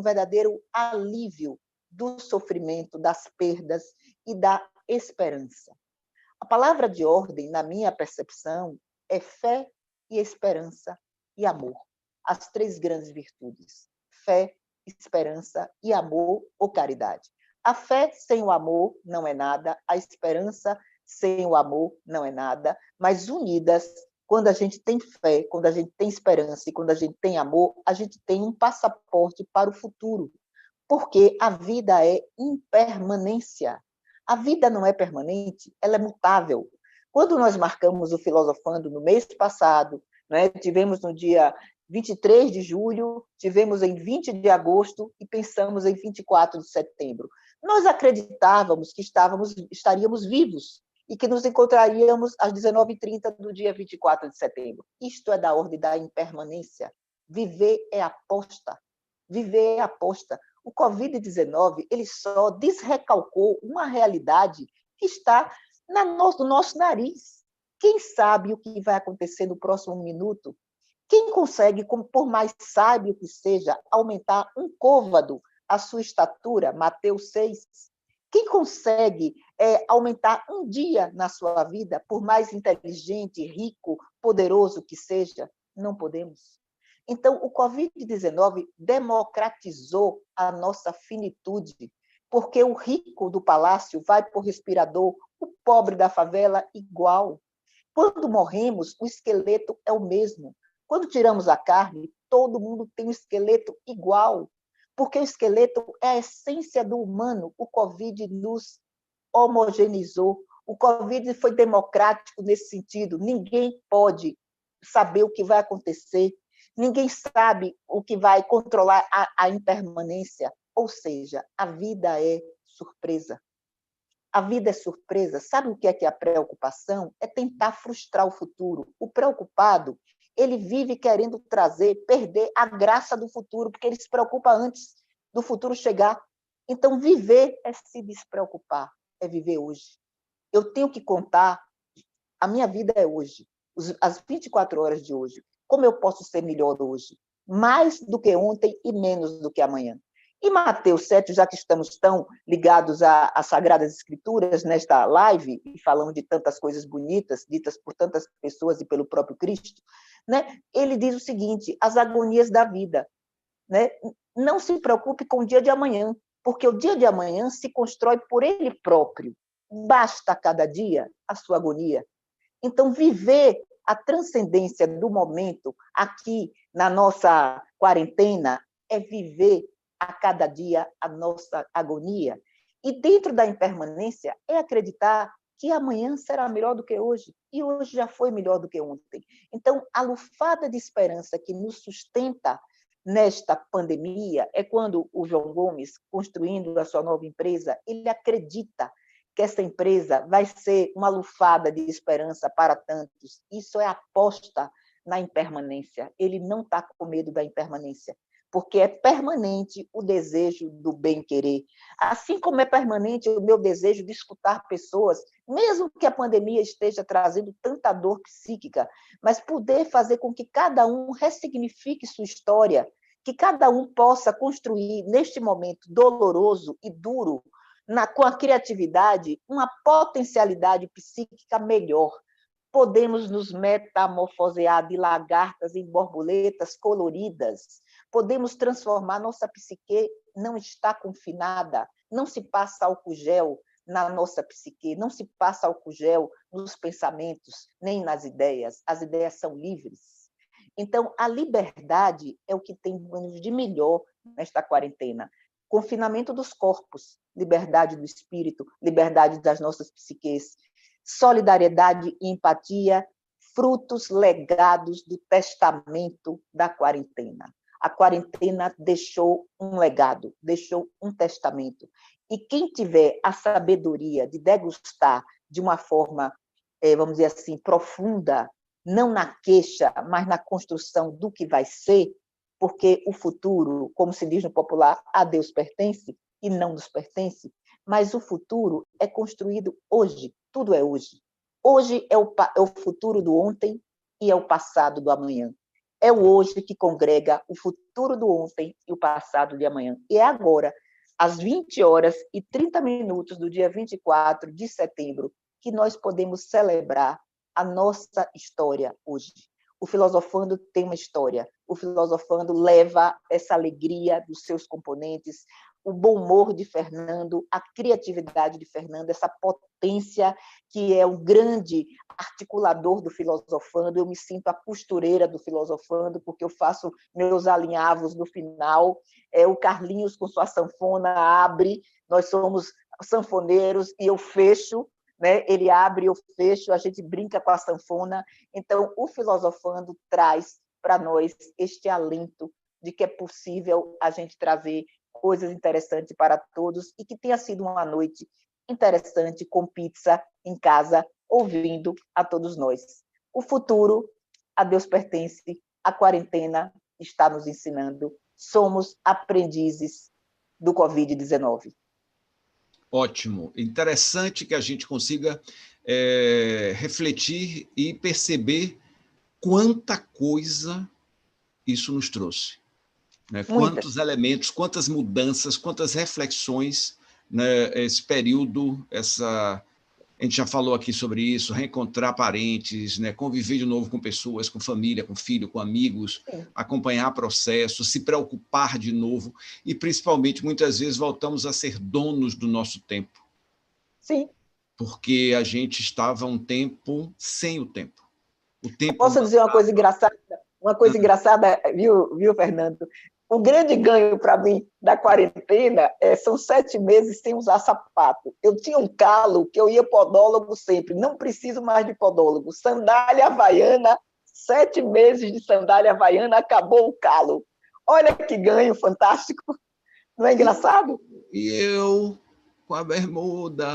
verdadeiro alívio do sofrimento, das perdas e da esperança. A palavra de ordem, na minha percepção, é fé e esperança e amor. As três grandes virtudes: fé, esperança e amor ou caridade. A fé sem o amor não é nada, a esperança sem o amor não é nada, mas unidas, quando a gente tem fé, quando a gente tem esperança e quando a gente tem amor, a gente tem um passaporte para o futuro, porque a vida é impermanência. A vida não é permanente, ela é mutável. Quando nós marcamos o Filosofando no mês passado, né, tivemos no dia 23 de julho, tivemos em 20 de agosto e pensamos em 24 de setembro. Nós acreditávamos que estaríamos vivos e que nos encontraríamos às 19h30 do dia 24 de setembro. Isto é da ordem da impermanência. Viver é aposta. Viver é aposta. O Covid-19 ele só desrecalcou uma realidade que está no nosso nariz. Quem sabe o que vai acontecer no próximo minuto? Quem consegue, por mais sábio que seja, aumentar um côvado a sua estatura? Mateus 6. Quem consegue aumentar um dia na sua vida, por mais inteligente, rico, poderoso que seja? Não podemos. Então, o Covid-19 democratizou a nossa finitude, porque o rico do palácio vai por respirador, o pobre da favela igual. Quando morremos, o esqueleto é o mesmo. Quando tiramos a carne, todo mundo tem um esqueleto igual, porque o esqueleto é a essência do humano. O Covid nos homogeneizou. O Covid foi democrático nesse sentido. Ninguém pode saber o que vai acontecer. Ninguém sabe o que vai controlar a impermanência. Ou seja, a vida é surpresa. A vida é surpresa. Sabe o que é a preocupação? É tentar frustrar o futuro. O preocupado, ele vive querendo perder a graça do futuro, porque ele se preocupa antes do futuro chegar. Então, viver é se despreocupar, é viver hoje. Eu tenho que contar, a minha vida é hoje, as 24 horas de hoje. Como eu posso ser melhor hoje? Mais do que ontem e menos do que amanhã. E Mateus 7, já que estamos tão ligados às Sagradas Escrituras nesta live, e falamos de tantas coisas bonitas, ditas por tantas pessoas e pelo próprio Cristo, né? Ele diz o seguinte: as agonias da vida. Né? não se preocupe com o dia de amanhã, porque o dia de amanhã se constrói por ele próprio. Basta cada dia a sua agonia. Então, viver a transcendência do momento aqui na nossa quarentena é viver a cada dia a nossa agonia. E dentro da impermanência é acreditar que amanhã será melhor do que hoje, e hoje já foi melhor do que ontem. Então, a lufada de esperança que nos sustenta nesta pandemia é quando o João Gomes, construindo a sua nova empresa, ele acredita que essa empresa vai ser uma lufada de esperança para tantos. Isso é aposta na impermanência. Ele não está com medo da impermanência, porque é permanente o desejo do bem-querer. Assim como é permanente o meu desejo de escutar pessoas, mesmo que a pandemia esteja trazendo tanta dor psíquica, mas poder fazer com que cada um ressignifique sua história, que cada um possa construir, neste momento doloroso e duro, com a criatividade, uma potencialidade psíquica melhor. Podemos nos metamorfosear de lagartas em borboletas coloridas. Podemos transformar nossa psique, não está confinada, não se passa álcool gel na nossa psique, não se passa álcool gel nos pensamentos, nem nas ideias. As ideias são livres. Então, a liberdade é o que tem de melhor nesta quarentena. Confinamento dos corpos, liberdade do espírito, liberdade das nossas psiques, solidariedade e empatia, frutos legados do testamento da quarentena. A quarentena deixou um legado, deixou um testamento. E quem tiver a sabedoria de degustar de uma forma, vamos dizer assim, profunda, não na queixa, mas na construção do que vai ser, porque o futuro, como se diz no popular, a Deus pertence e não nos pertence, mas o futuro é construído hoje, tudo é hoje. Hoje é o futuro do ontem e é o passado do amanhã. É o hoje que congrega o futuro do ontem e o passado de amanhã. E é agora, às 20h30 do dia 24 de setembro, que nós podemos celebrar a nossa história hoje. O Filosofando tem uma história. O Filosofando leva essa alegria dos seus componentes, o bom humor de Fernando, a criatividade de Fernando, essa potência que é o grande articulador do Filosofando. Eu me sinto a costureira do Filosofando, porque eu faço meus alinhavos no final. O Carlinhos, com sua sanfona, abre, nós somos sanfoneiros, e eu fecho, né? Ele abre, eu fecho, a gente brinca com a sanfona. Então, o Filosofando traz para nós este alento de que é possível a gente trazer coisas interessantes para todos e que tenha sido uma noite interessante com pizza em casa, ouvindo a todos nós. O futuro, a Deus pertence, a quarentena está nos ensinando. Somos aprendizes do Covid-19. Ótimo. Interessante que a gente consiga refletir e perceber quanta coisa isso nos trouxe. Né? Quantos elementos, quantas mudanças, quantas reflexões, né? Esse período, a gente já falou aqui sobre isso, reencontrar parentes, né? Conviver de novo com pessoas, com família, com filho, com amigos, acompanhar processos, se preocupar de novo e, principalmente, muitas vezes voltamos a ser donos do nosso tempo. Sim. Porque a gente estava um tempo sem o tempo. Posso dizer uma coisa engraçada? Uma coisa engraçada, viu, Fernando? O grande ganho para mim da quarentena são 7 meses sem usar sapato. Eu tinha um calo que eu ia podólogo sempre, não preciso mais de podólogo. Sandália havaiana, 7 meses de sandália havaiana, acabou o calo. Olha que ganho fantástico. Não é engraçado? E eu, com a bermuda...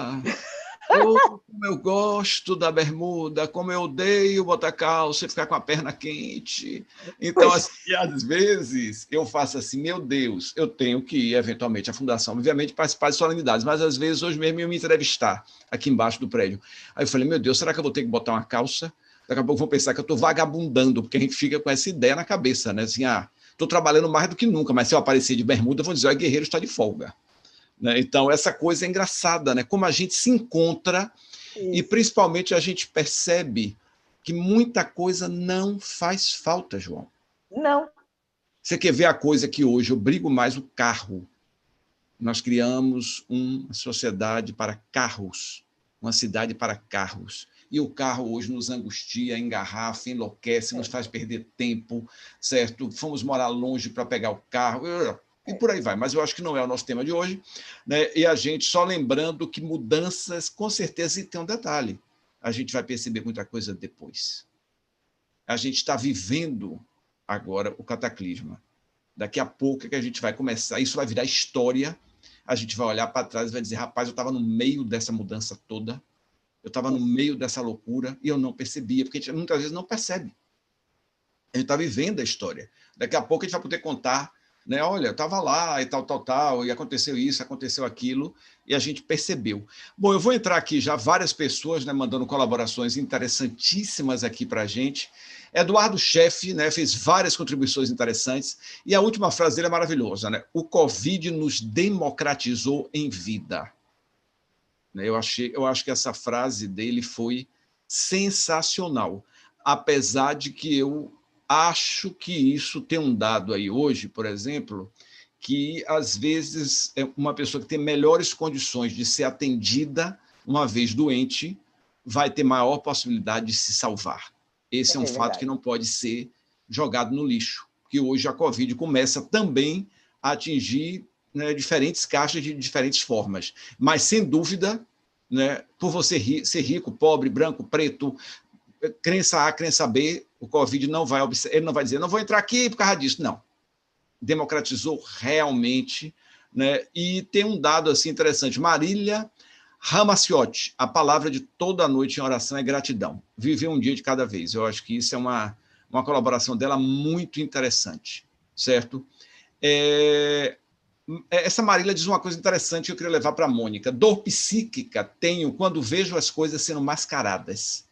como eu gosto da bermuda, como eu odeio botar calça e ficar com a perna quente. Então, assim, às vezes, eu faço assim, meu Deus, eu tenho que ir, eventualmente, à fundação, obviamente, participar de solenidades, mas, às vezes, hoje mesmo, eu me entrevistar aqui embaixo do prédio. Aí eu falei, meu Deus, será que eu vou ter que botar uma calça? Daqui a pouco vão pensar que eu estou vagabundando, porque a gente fica com essa ideia na cabeça, né? Assim, estou trabalhando mais do que nunca, mas se eu aparecer de bermuda, vão dizer, o Guerreiro está de folga. Então, essa coisa é engraçada, né? Como a gente se encontra e, principalmente, a gente percebe que muita coisa não faz falta, João. Não. Você quer ver a coisa que hoje eu brigo mais o carro. Nós criamos uma sociedade para carros, uma cidade para carros. E o carro hoje nos angustia, engarrafa, enlouquece, nos faz perder tempo, certo? Fomos morar longe para pegar o carro, e por aí vai. Mas eu acho que não é o nosso tema de hoje, né? E a gente só lembrando que mudanças, com certeza, e tem um detalhe, a gente vai perceber muita coisa depois. A gente está vivendo agora o cataclisma. Daqui a pouco é que a gente vai começar, isso vai virar história, a gente vai olhar para trás e vai dizer, rapaz, eu estava no meio dessa mudança toda, eu estava no meio dessa loucura e eu não percebia, porque a gente muitas vezes não percebe. A gente está vivendo a história. Daqui a pouco a gente vai poder contar, né? Olha, eu estava lá e tal, e aconteceu isso, aconteceu aquilo, e a gente percebeu. Bom, eu vou entrar aqui já, várias pessoas, né, mandando colaborações interessantíssimas aqui para a gente. Eduardo Chefe, né, fez várias contribuições interessantes, e a última frase dele é maravilhosa, né? O Covid nos democratizou em vida. Eu acho que essa frase dele foi sensacional, apesar de que eu acho que isso tem um dado aí hoje, por exemplo, que às vezes uma pessoa que tem melhores condições de ser atendida uma vez doente vai ter maior possibilidade de se salvar. Esse é um fato que não pode ser jogado no lixo, que hoje a Covid começa também a atingir, né, diferentes caixas de diferentes formas, mas sem dúvida, né, por você ser rico, pobre, branco, preto, crença A, crença B, o Covid não vai ele não vai dizer, não vou entrar aqui por causa disso, não. Democratizou realmente, né? E tem um dado assim interessante, Marília Ramacciotti, a palavra de toda noite em oração é gratidão, viver um dia de cada vez. Eu acho que isso é uma colaboração dela muito interessante, certo? Essa Marília diz uma coisa interessante que eu queria levar para a Mônica. Dor psíquica tenho quando vejo as coisas sendo mascaradas,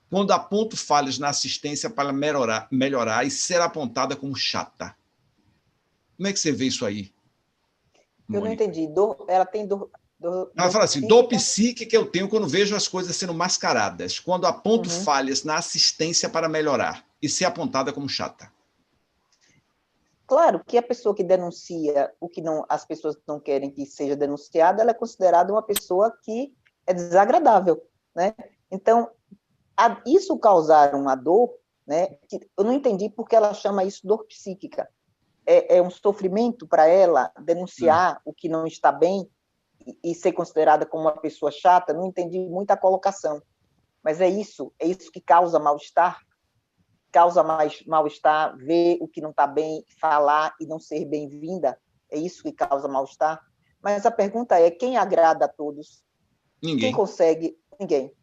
quando aponto falhas na assistência para melhorar e ser apontada como chata. Como é que você vê isso aí, Mônica? Eu não entendi. Ela tem dor ela fala assim, dor psíquica eu tenho quando vejo as coisas sendo mascaradas, quando aponto falhas na assistência para melhorar e ser apontada como chata. Claro que a pessoa que denuncia o que as pessoas não querem que seja denunciada, ela é considerada uma pessoa que é desagradável, né? Então, isso causar uma dor, né? Que eu não entendi porque ela chama isso dor psíquica. É um sofrimento para ela denunciar o que não está bem e ser considerada como uma pessoa chata. Não entendi muito a colocação, mas é isso que causa mal-estar. Causa mais mal-estar ver o que não está bem, falar e não ser bem-vinda. É isso que causa mal-estar. Mas a pergunta é, quem agrada a todos? Ninguém. Quem consegue? Ninguém.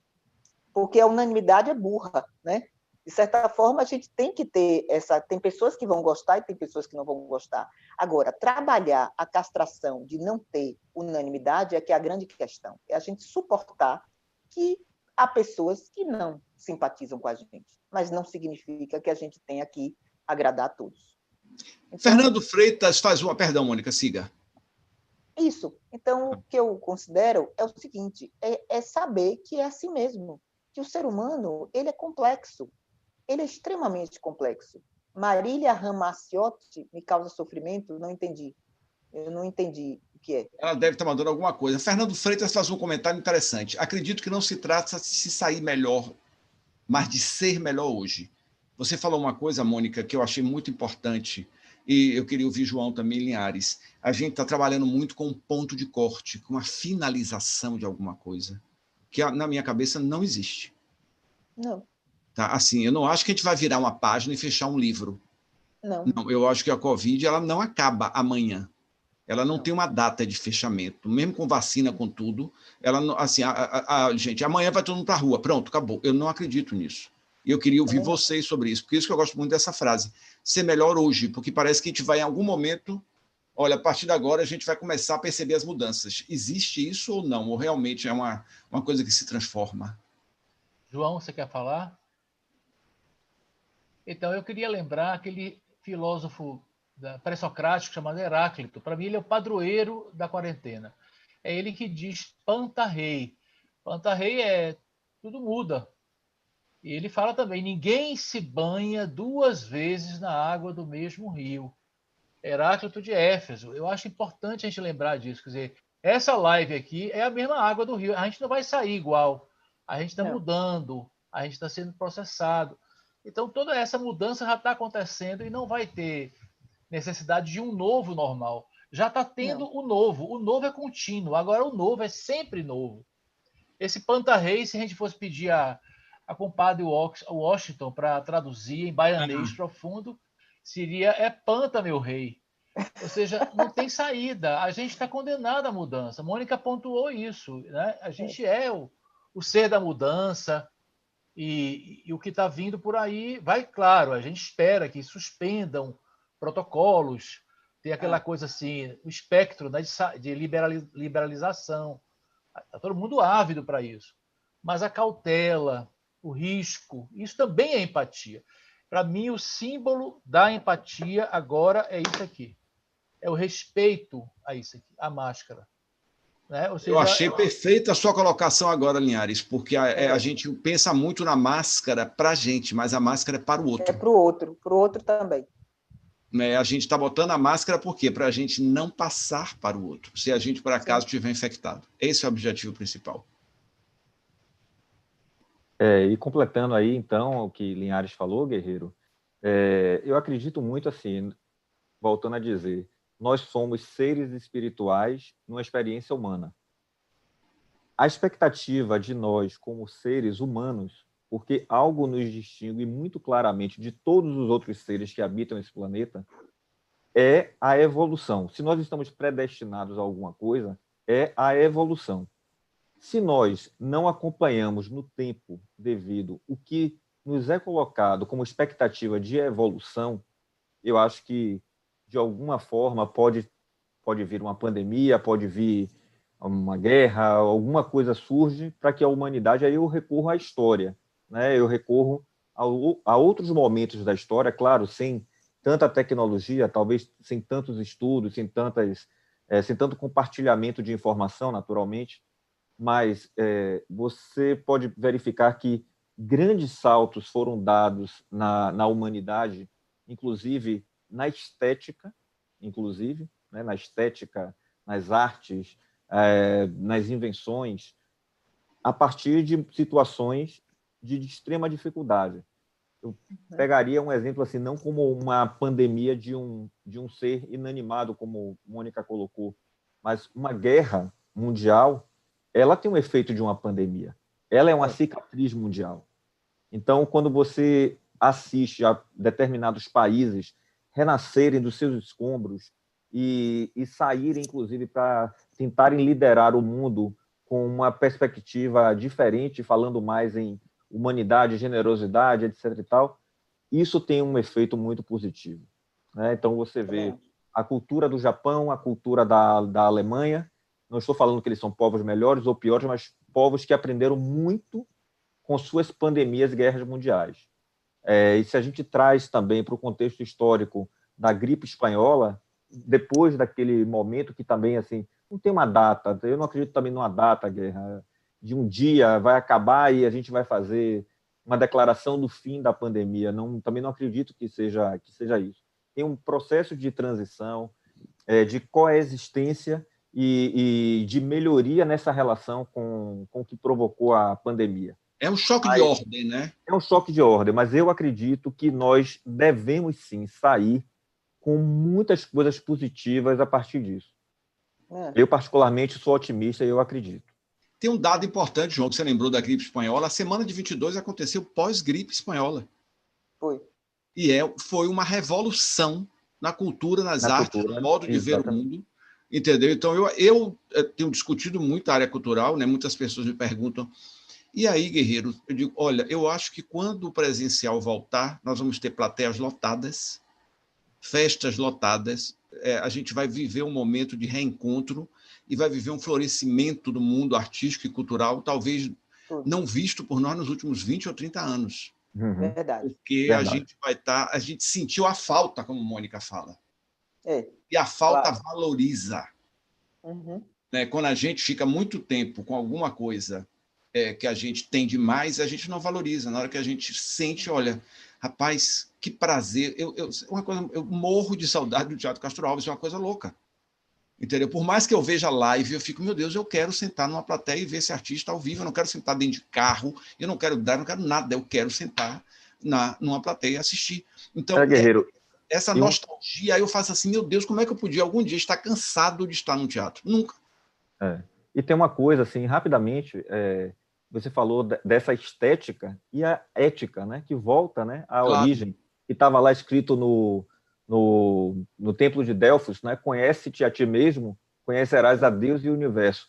Porque a unanimidade é burra, né? De certa forma, a gente tem que ter tem pessoas que vão gostar e tem pessoas que não vão gostar. Agora, trabalhar a castração de não ter unanimidade é que é a grande questão. É a gente suportar que há pessoas que não simpatizam com a gente, mas não significa que a gente tenha que agradar a todos. Então, Fernando Freitas faz uma... Perdão, Mônica, siga. Isso. Então, o que eu considero é o seguinte, é saber que é assim mesmo, que o ser humano ele é complexo. Ele é extremamente complexo. Marília Ramacciotti me causa sofrimento? Não entendi. Eu não entendi o que é. Ela deve estar mandando alguma coisa. Fernando Freitas faz um comentário interessante. Acredito que não se trata de se sair melhor, mas de ser melhor hoje. Você falou uma coisa, Mônica, que eu achei muito importante, e eu queria ouvir João também, Linhares. A gente está trabalhando muito com um ponto de corte, com a finalização de alguma coisa, que na minha cabeça não existe. Não. Tá? Assim, eu não acho que a gente vai virar uma página e fechar um livro. Não, eu acho que a Covid ela não acaba amanhã. Ela não tem uma data de fechamento. Mesmo com vacina, com tudo, ela não, assim, gente, amanhã vai todo mundo para a rua. Pronto, acabou. Eu não acredito nisso. E eu queria ouvir vocês sobre isso. Por isso que eu gosto muito dessa frase. Ser melhor hoje, porque parece que a gente vai, em algum momento, olha, a partir de agora a gente vai começar a perceber as mudanças. Existe isso ou não? Ou realmente é uma coisa que se transforma? João, você quer falar? Então, eu queria lembrar aquele filósofo pré-socrático chamado Heráclito. Para mim, ele é o padroeiro da quarentena. É ele que diz pantarrei. Pantarrei é tudo muda. E ele fala também, ninguém se banha 2 vezes na água do mesmo rio. Heráclito de Éfeso. Eu acho importante a gente lembrar disso. Quer dizer, essa live aqui é a mesma água do rio. A gente não vai sair igual. A gente está mudando, a gente está sendo processado. Então, toda essa mudança já está acontecendo e não vai ter necessidade de um novo normal. Já está tendo o novo. O novo é contínuo. Agora, o novo é sempre novo. Esse Panta-Rei, se a gente fosse pedir a compadre Washington para traduzir em baianês profundo, seria Panta, meu rei. Ou seja, não tem saída. A gente está condenado à mudança. Mônica pontuou isso. Né? A gente é o ser da mudança e o que está vindo por aí vai, claro, a gente espera que suspendam protocolos, tem aquela coisa assim, o espectro, né, de liberalização. Está todo mundo ávido para isso. Mas a cautela, o risco, isso também é empatia. Para mim, o símbolo da empatia agora é isso aqui. É o respeito a isso aqui, a máscara. Né? Ou seja, eu achei perfeita a sua colocação agora, Linhares, porque a gente pensa muito na máscara para a gente, mas a máscara é para o outro. É para o outro também. A gente está botando a máscara por quê? Para a gente não passar para o outro, se a gente, por acaso, estiver infectado. Esse é o objetivo principal. E completando aí, então, o que Linhares falou, Guerreiro, eu acredito muito assim, voltando a dizer, nós somos seres espirituais numa experiência humana. A expectativa de nós, como seres humanos, porque algo nos distingue muito claramente de todos os outros seres que habitam esse planeta, é a evolução. Se nós estamos predestinados a alguma coisa, é a evolução. Se nós não acompanhamos no tempo devido o que nos é colocado como expectativa de evolução, eu acho que, de alguma forma, pode vir uma pandemia, pode vir uma guerra, alguma coisa surge para que a humanidade, aí eu recorro à história, né? Eu recorro a outros momentos da história, claro, sem tanta tecnologia, talvez sem tantos estudos, sem tanto compartilhamento de informação, naturalmente, mas você pode verificar que grandes saltos foram dados na humanidade, inclusive na estética, né, na estética, nas artes, nas invenções, a partir de situações de extrema dificuldade. Eu pegaria um exemplo assim, não como uma pandemia de um ser inanimado, como Mônica colocou, mas uma guerra mundial, ela tem um efeito de uma pandemia. Ela é uma cicatriz mundial. Então, quando você assiste a determinados países renascerem dos seus escombros e saírem, inclusive, para tentarem liderar o mundo com uma perspectiva diferente, falando mais em humanidade, generosidade, etc. e tal, isso tem um efeito muito positivo. Né? Então, você vê a cultura do Japão, a cultura da Alemanha. Não estou falando que eles são povos melhores ou piores, mas povos que aprenderam muito com suas pandemias e guerras mundiais. E se a gente traz também para o contexto histórico da gripe espanhola, depois daquele momento que também assim não tem uma data, eu não acredito também numa data, guerra, de um dia vai acabar e a gente vai fazer uma declaração do fim da pandemia. Também não acredito que seja isso. Tem um processo de transição, de coexistência e de melhoria nessa relação com o que provocou a pandemia. É um choque de ordem, né? É um choque de ordem, mas eu acredito que nós devemos, sim, sair com muitas coisas positivas a partir disso. Eu, particularmente, sou otimista e eu acredito. Tem um dado importante, João, que você lembrou da gripe espanhola. A semana de 22 aconteceu pós-gripe espanhola. Foi. E foi uma revolução na cultura, nas artes, no modo de ver o mundo. Entendeu? Então, eu tenho discutido muito a área cultural, né? Muitas pessoas me perguntam, e aí, Guerreiro? Eu digo, olha, eu acho que quando o presencial voltar, nós vamos ter plateias lotadas, festas lotadas, a gente vai viver um momento de reencontro e vai viver um florescimento do mundo artístico e cultural, talvez não visto por nós nos últimos 20 ou 30 anos. Verdade. Porque a gente vai estar... A gente sentiu a falta, como Mônica fala. E a falta valoriza. Né? Quando a gente fica muito tempo com alguma coisa que a gente tem demais, a gente não valoriza. Na hora que a gente sente, olha, Rapaz, que prazer. Eu morro de saudade do Teatro Castro Alves, é uma coisa louca. Entendeu? Por mais que eu veja live, eu fico, meu Deus, eu quero sentar numa plateia e ver esse artista ao vivo, eu não quero sentar dentro de carro, eu não quero nada, eu quero sentar numa plateia e assistir. Então, Guerreiro, essa nostalgia, aí eu faço assim, meu Deus, como é que eu podia algum dia estar cansado de estar no teatro? Nunca. E tem uma coisa, assim, rapidamente, você falou dessa estética e a ética, né, que volta, né, à origem, que estava lá escrito no Templo de Delfos, né, conhece-te a ti mesmo, conhecerás a Deus e o universo.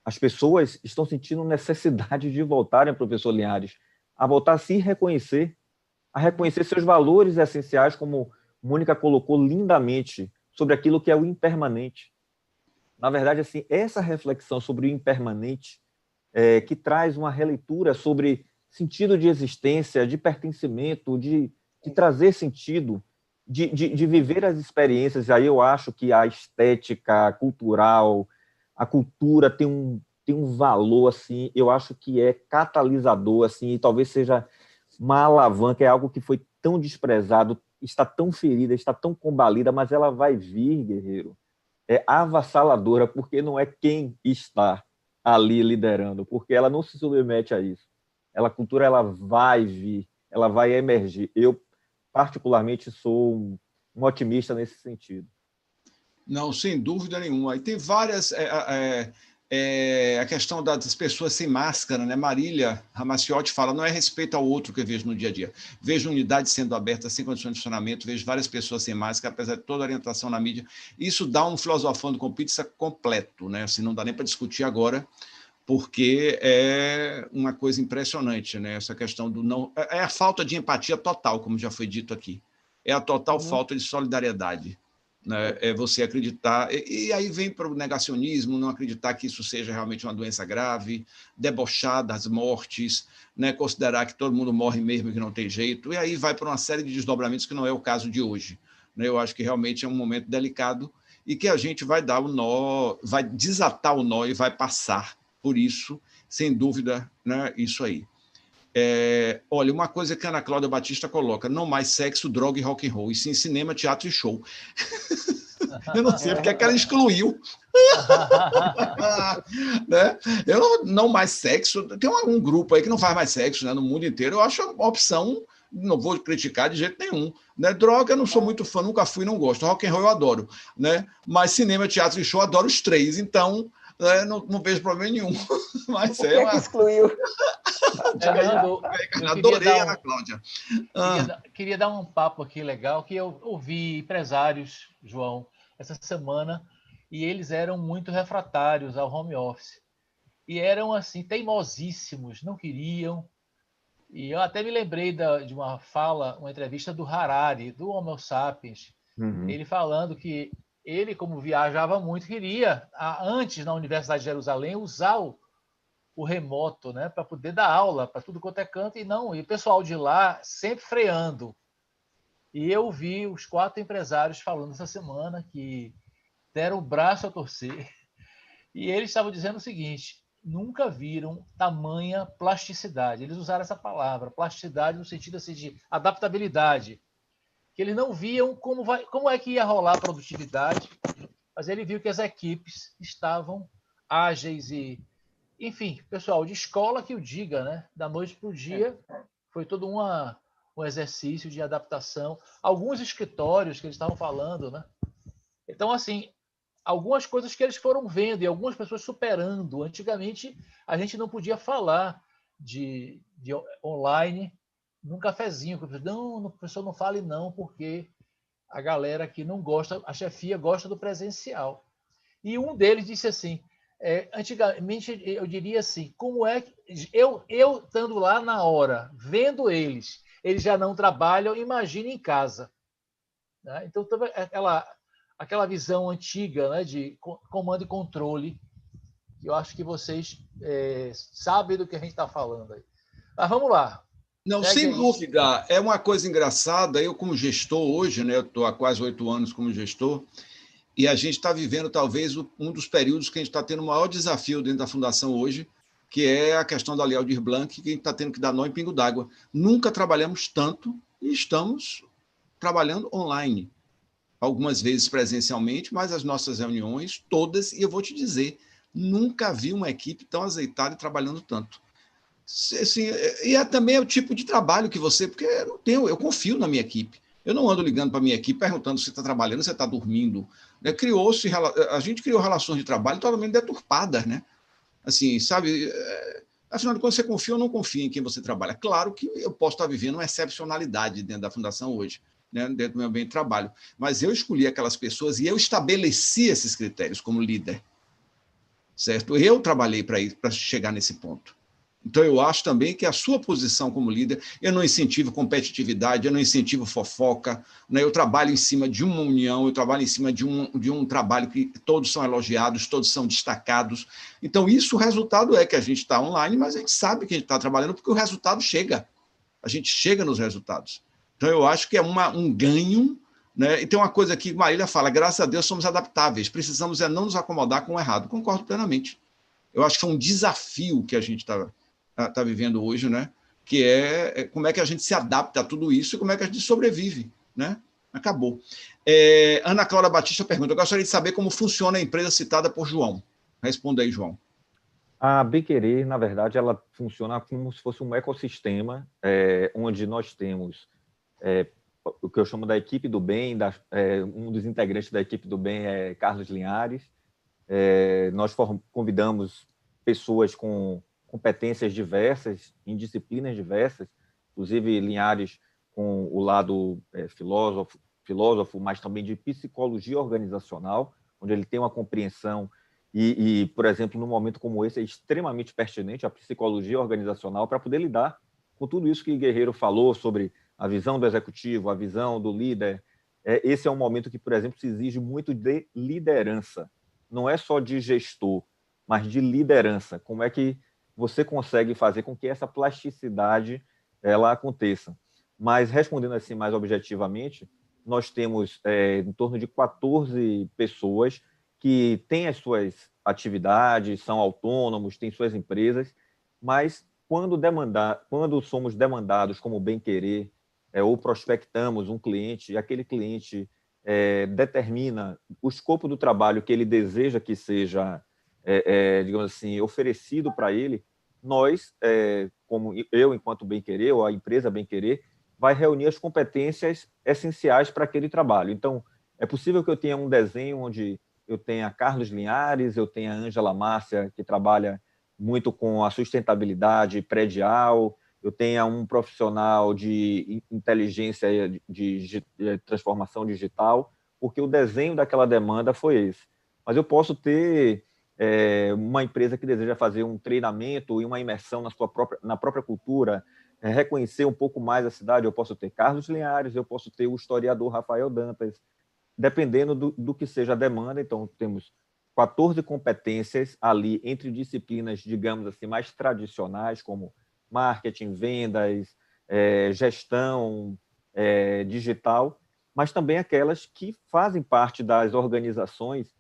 As pessoas estão sentindo necessidade de voltarem, professor Linhares, a voltar a se reconhecer, a reconhecer seus valores essenciais, como Mônica colocou lindamente, sobre aquilo que é o impermanente. Na verdade, assim, essa reflexão sobre o impermanente que traz uma releitura sobre sentido de existência, de pertencimento, de trazer sentido, de viver as experiências. Aí eu acho que a estética cultural, a cultura tem um valor, assim, eu acho que é catalisador, assim, e talvez seja uma alavanca, é algo que foi tão desprezado, está tão ferida, está tão combalida, mas ela vai vir, guerreiro, é avassaladora, porque não é quem está ali liderando, porque ela não se submete a isso. A cultura, ela vai vir, ela vai emergir. Eu, particularmente, sou um otimista nesse sentido. Não, sem dúvida nenhuma. E tem várias... a questão das pessoas sem máscara, né? Marília Ramacciotti fala, não é respeito ao outro que eu vejo no dia a dia. Vejo unidades sendo abertas sem condições de funcionamento, vejo várias pessoas sem máscara, apesar de toda a orientação na mídia. Isso dá um filosofando com pizza completo, né? Assim, não dá nem para discutir agora, porque é uma coisa impressionante, né? Essa questão do não... É a falta de empatia total, como já foi dito aqui. É a total falta de solidariedade. Né? É você acreditar, e aí vem para o negacionismo, não acreditar que isso seja realmente uma doença grave, debochar das mortes, né? Considerar que todo mundo morre mesmo, que não tem jeito, e aí vai para uma série de desdobramentos que não é o caso de hoje. Né? Eu acho que realmente é um momento delicado e que a gente vai dar o nó, vai desatar o nó e vai passar por isso, sem dúvida, né? Isso aí. Olha, uma coisa que a Ana Cláudia Batista coloca, não mais sexo, droga e rock and roll, e sim cinema, teatro e show. Eu não sei porque é que ela excluiu. Né? Eu não mais sexo, tem um grupo aí que não faz mais sexo, né, no mundo inteiro, eu acho uma opção, não vou criticar de jeito nenhum. Né? Droga, eu não sou muito fã, nunca fui, não gosto. Rock and roll eu adoro. Né? Mas cinema, teatro e show, eu adoro os três, então... Não vejo problema nenhum. Mas que excluiu? Adorei, Ana Cláudia. Queria dar um papo aqui legal, que eu ouvi empresários, João, essa semana, e eles eram muito refratários ao home office. E eram, assim, teimosíssimos, não queriam. E eu até me lembrei de uma fala, uma entrevista do Harari, do Homo Sapiens, ele falando que ele, como viajava muito, queria, antes, na Universidade de Jerusalém, usar o remoto, né, para poder dar aula para tudo quanto é canto, e o pessoal de lá sempre freando. E eu vi os 4 empresários falando essa semana que deram o braço a torcer, e eles estavam dizendo o seguinte, nunca viram tamanha plasticidade. Eles usaram essa palavra, plasticidade no sentido assim, de adaptabilidade, que eles não viam como é que ia rolar a produtividade, mas ele viu que as equipes estavam ágeis e, enfim, pessoal de escola que o diga, né? Da noite para o dia, foi todo um exercício de adaptação. Alguns escritórios que eles estavam falando, né? Então, assim, algumas coisas que eles foram vendo e algumas pessoas superando. Antigamente, a gente não podia falar de online num cafezinho. Não, o professor não fale não, porque a galera que não gosta, a chefia gosta do presencial. E um deles disse assim, antigamente eu diria assim, como é que eu estando lá na hora, vendo eles já não trabalham, imagine em casa. Né? Então, aquela visão antiga, né, de comando e controle, eu acho que vocês sabem do que a gente está falando aí. Mas vamos lá. Não, sem dúvida. É uma coisa engraçada. Eu, como gestor hoje, né, eu estou há quase 8 anos como gestor, e a gente está vivendo talvez um dos períodos que a gente está tendo o maior desafio dentro da Fundação hoje, que é a questão da Lei Aldir Blanc, que a gente está tendo que dar nó em pingo d'água. Nunca trabalhamos tanto e estamos trabalhando online. Algumas vezes presencialmente, mas as nossas reuniões, todas, e eu vou te dizer, nunca vi uma equipe tão azeitada e trabalhando tanto. Assim, e também o tipo de trabalho que você... Porque eu confio na minha equipe. Eu não ando ligando para a minha equipe perguntando se você está trabalhando, se você está dormindo. Né? A gente criou relações de trabalho totalmente deturpadas, né? Assim, sabe? Afinal de contas, você confia ou não confia em quem você trabalha? Claro que eu posso estar vivendo uma excepcionalidade dentro da Fundação hoje, né? Dentro do meu ambiente de trabalho. Mas eu escolhi aquelas pessoas e eu estabeleci esses critérios como líder. Certo? Eu trabalhei para chegar nesse ponto. Então, eu acho também que a sua posição como líder, eu não incentivo competitividade, eu não incentivo fofoca, né? Eu trabalho em cima de uma união, eu trabalho em cima de um trabalho que todos são elogiados, todos são destacados. Então, isso, o resultado é que a gente está online, mas a gente sabe que a gente está trabalhando porque o resultado chega. A gente chega nos resultados. Então, eu acho que é um ganho, né? E tem uma coisa que Marília fala, graças a Deus somos adaptáveis, precisamos não nos acomodar com o errado. Concordo plenamente. Eu acho que é um desafio que a gente está vivendo hoje, né? Que é como é que a gente se adapta a tudo isso e como é que a gente sobrevive, né? Acabou. Ana Cláudia Batista pergunta, eu gostaria de saber como funciona a empresa citada por João. Responda aí, João. A Bem Querer, na verdade, ela funciona como se fosse um ecossistema, onde nós temos o que eu chamo da equipe do bem, um dos integrantes da equipe do bem é Carlos Linhares. Nós convidamos pessoas com competências diversas, em disciplinas diversas, inclusive Linhares com o lado filósofo, mas também de psicologia organizacional, onde ele tem uma compreensão e, por exemplo, num momento como esse, é extremamente pertinente a psicologia organizacional para poder lidar com tudo isso que Guerreiro falou sobre a visão do executivo, a visão do líder. Esse é um momento que, por exemplo, se exige muito de liderança. Não é só de gestor, mas de liderança. Como é que você consegue fazer com que essa plasticidade ela aconteça? Mas, respondendo assim mais objetivamente, nós temos em torno de 14 pessoas que têm as suas atividades, são autônomos, têm suas empresas, mas quando somos demandados como bem-querer ou prospectamos um cliente, e aquele cliente determina o escopo do trabalho que ele deseja que seja, digamos assim, oferecido para ele, nós, como eu, enquanto bem-querer, ou a empresa bem-querer, vai reunir as competências essenciais para aquele trabalho. Então, é possível que eu tenha um desenho onde eu tenha Carlos Linhares, eu tenha Ângela Márcia, que trabalha muito com a sustentabilidade predial, eu tenha um profissional de inteligência de transformação digital, porque o desenho daquela demanda foi esse. Mas eu posso ter uma empresa que deseja fazer um treinamento e uma imersão na própria cultura, reconhecer um pouco mais a cidade, eu posso ter Carlos Linhares, eu posso ter o historiador Rafael Dantas, dependendo do que seja a demanda. Então, temos 14 competências ali entre disciplinas, digamos assim, mais tradicionais, como marketing, vendas, gestão digital, mas também aquelas que fazem parte das organizações,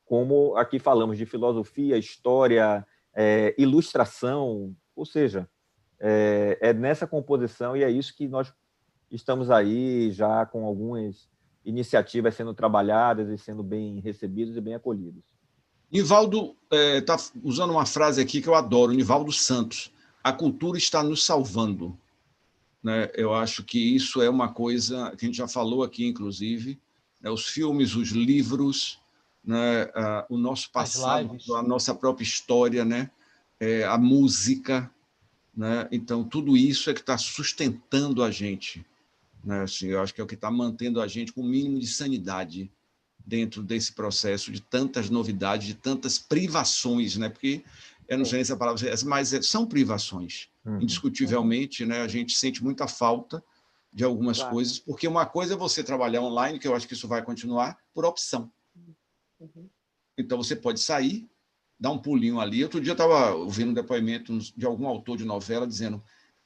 como aqui falamos de filosofia, história, ilustração, ou seja, é nessa composição, e é isso que nós estamos aí já com algumas iniciativas sendo trabalhadas e sendo bem recebidos e bem acolhidos. Nivaldo está usando uma frase aqui que eu adoro, Nivaldo Santos, a cultura está nos salvando. Né? Eu acho que isso é uma coisa que a gente já falou aqui, inclusive, né? Os filmes, os livros, né? O nosso passado, a nossa própria história, né? A música, né? Então, tudo isso é que está sustentando a gente. Né? Assim, eu acho que é o que está mantendo a gente com o mínimo de sanidade dentro desse processo de tantas novidades, de tantas privações, né? Porque eu não sei nem se a palavra é essa, mas são privações. Indiscutivelmente, né? A gente sente muita falta de algumas coisas, porque uma coisa é você trabalhar online, que eu acho que isso vai continuar, por opção. Então, você pode sair, dar um pulinho ali. Outro dia eu estava ouvindo um depoimento de algum autor de novela dizendo: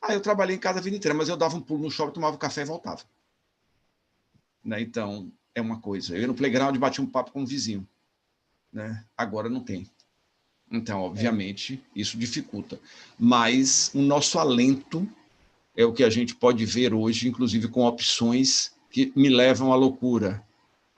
eu trabalhei em casa a vida inteira, mas eu dava um pulo no shopping, tomava um café e voltava. Né? Então, é uma coisa. Eu ia no playground e batia um papo com um vizinho. Né? Agora não tem. Então, obviamente, isso dificulta. Mas o nosso alento, é o que a gente pode ver hoje, inclusive com opções que me levam à loucura,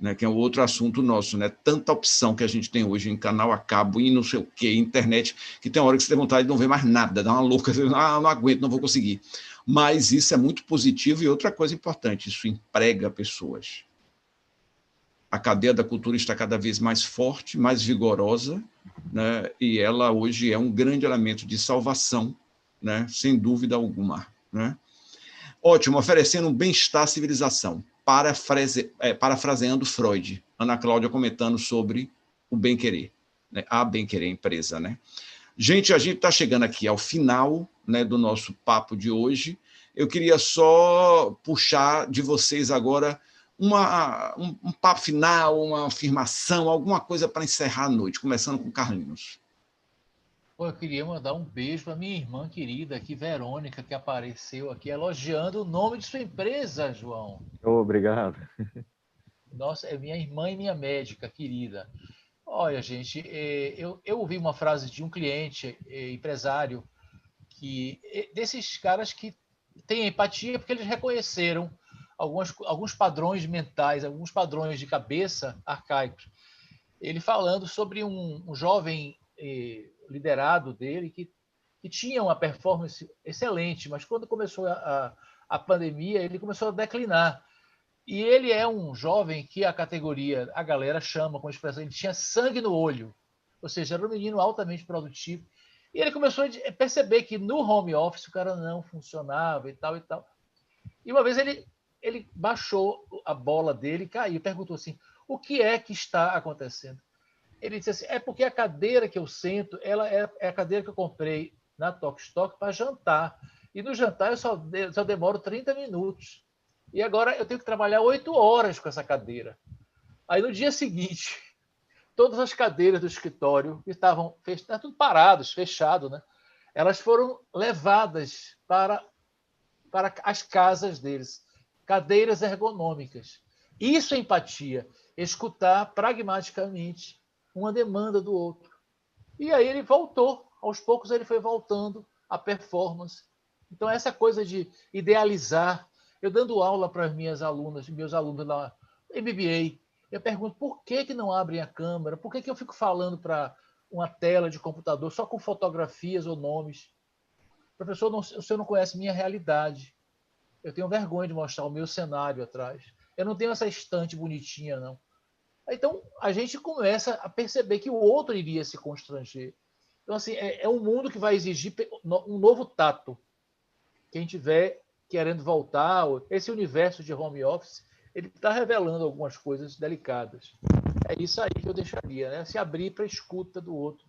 né, que é um outro assunto nosso, né? Tanta opção que a gente tem hoje em canal a cabo e não sei o quê, internet, que tem hora que você tem vontade de não ver mais nada, dá uma louca, não aguento, não vou conseguir. Mas isso é muito positivo e outra coisa importante, isso emprega pessoas. A cadeia da cultura está cada vez mais forte, mais vigorosa, né? E ela hoje é um grande elemento de salvação, né? Sem dúvida alguma, né? Ótimo, oferecendo um bem-estar à civilização. Parafraseando Freud, Ana Cláudia comentando sobre o bem-querer, né? A bem-querer empresa, né? Gente, a gente está chegando aqui ao final, né, do nosso papo de hoje. Eu queria só puxar de vocês agora um papo final, uma afirmação, alguma coisa para encerrar a noite, começando com Carlinhos. Eu queria mandar um beijo para minha irmã querida aqui, Verônica, que apareceu aqui elogiando o nome de sua empresa, João. Obrigado. Nossa, é minha irmã e minha médica querida. Olha, gente, eu ouvi uma frase de um cliente, empresário, desses caras que têm empatia porque eles reconheceram alguns padrões mentais, alguns padrões de cabeça arcaicos. Ele falando sobre um jovem liderado dele que tinha uma performance excelente, mas quando começou a pandemia, ele começou a declinar. E ele é um jovem que a categoria, a galera chama com a expressão, ele tinha sangue no olho, ou seja, era um menino altamente produtivo. E ele começou a perceber que no home office o cara não funcionava e tal e tal. E uma vez ele baixou a bola dele, caiu, perguntou assim: o que é que está acontecendo? Ele disse assim: é porque a cadeira que eu sento, ela é a cadeira que eu comprei na Tokstok para jantar. E no jantar eu só demoro 30 minutos. E agora eu tenho que trabalhar 8 horas com essa cadeira. Aí no dia seguinte, todas as cadeiras do escritório que estavam tudo parados, fechado, né? Elas foram levadas para as casas deles. Cadeiras ergonômicas. Isso é empatia. Escutar pragmaticamente uma demanda do outro. E aí ele voltou. Aos poucos ele foi voltando à performance. Então, essa coisa de idealizar. Eu dando aula para as minhas alunas, meus alunos lá, MBA, eu pergunto por que não abrem a câmera, por que eu fico falando para uma tela de computador só com fotografias ou nomes. Professor, o senhor não conhece minha realidade. Eu tenho vergonha de mostrar o meu cenário atrás. Eu não tenho essa estante bonitinha, não. Então, a gente começa a perceber que o outro iria se constranger. Então, assim, é um mundo que vai exigir um novo tato. Quem tiver querendo voltar, esse universo de home office, ele está revelando algumas coisas delicadas. É isso aí que eu deixaria, né? Se abrir para a escuta do outro.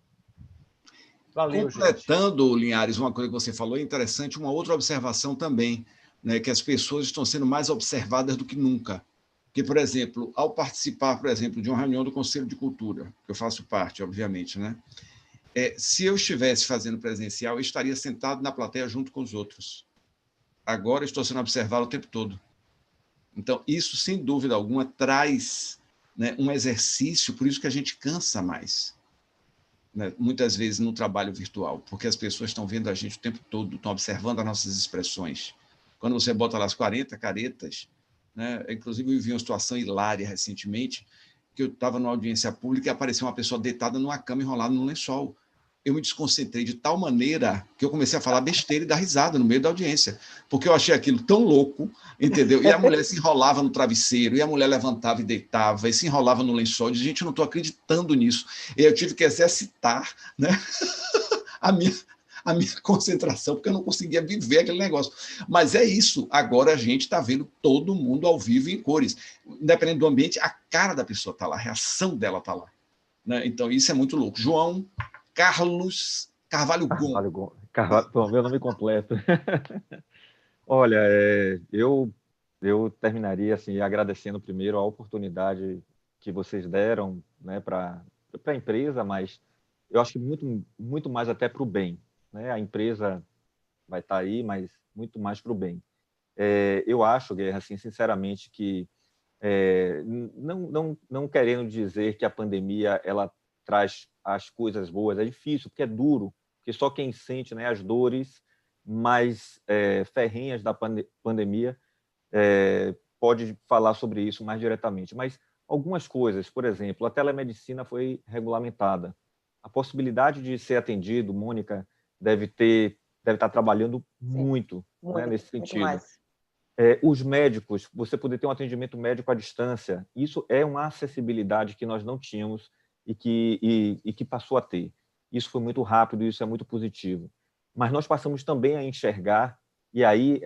Valeu, Completando, gente. Linhares, uma coisa que você falou é interessante, uma outra observação também, né, que as pessoas estão sendo mais observadas do que nunca. Que, por exemplo, ao participar, por exemplo, de uma reunião do Conselho de Cultura, que eu faço parte, obviamente, né? Se eu estivesse fazendo presencial, eu estaria sentado na plateia junto com os outros. Agora estou sendo observado o tempo todo. Então, isso, sem dúvida alguma, traz, né, um exercício, por isso que a gente cansa mais, né, muitas vezes no trabalho virtual, porque as pessoas estão vendo a gente o tempo todo, estão observando as nossas expressões. Quando você bota lá as 40 caretas, né, inclusive eu vi uma situação hilária recentemente, que eu estava numa audiência pública e apareceu uma pessoa deitada numa cama enrolada num lençol. Eu me desconcentrei de tal maneira que eu comecei a falar besteira e dar risada no meio da audiência, porque eu achei aquilo tão louco, entendeu? E a mulher se enrolava no travesseiro, e a mulher levantava e deitava, e se enrolava no lençol. Eu disse, gente, eu não estou acreditando nisso. E eu tive que exercitar, né, a minha concentração, porque eu não conseguia viver aquele negócio. Mas é isso, agora a gente está vendo todo mundo ao vivo em cores. Independente do ambiente, a cara da pessoa está lá, a reação dela está lá. Né? Então, isso é muito louco. João Carlos Carvalho Gomes. Bom, meu nome completo. Olha, eu terminaria assim, agradecendo primeiro a oportunidade que vocês deram, né, para a empresa, mas eu acho que muito mais até para o bem. Né? A empresa vai estar aí, mas muito mais para o bem. Eu acho, Guerra, assim, sinceramente, que não querendo dizer que a pandemia ela traz as coisas boas, é difícil, porque é duro, porque só quem sente, né, as dores mais ferrenhas da pandemia pode falar sobre isso mais diretamente. Mas algumas coisas, por exemplo, a telemedicina foi regulamentada. A possibilidade de ser atendido, Mônica, deve estar trabalhando muito, né, nesse sentido. Muito mais. Os médicos, você poder ter um atendimento médico à distância, isso é uma acessibilidade que nós não tínhamos e que passou a ter. Isso foi muito rápido, isso é muito positivo. Mas nós passamos também a enxergar, e aí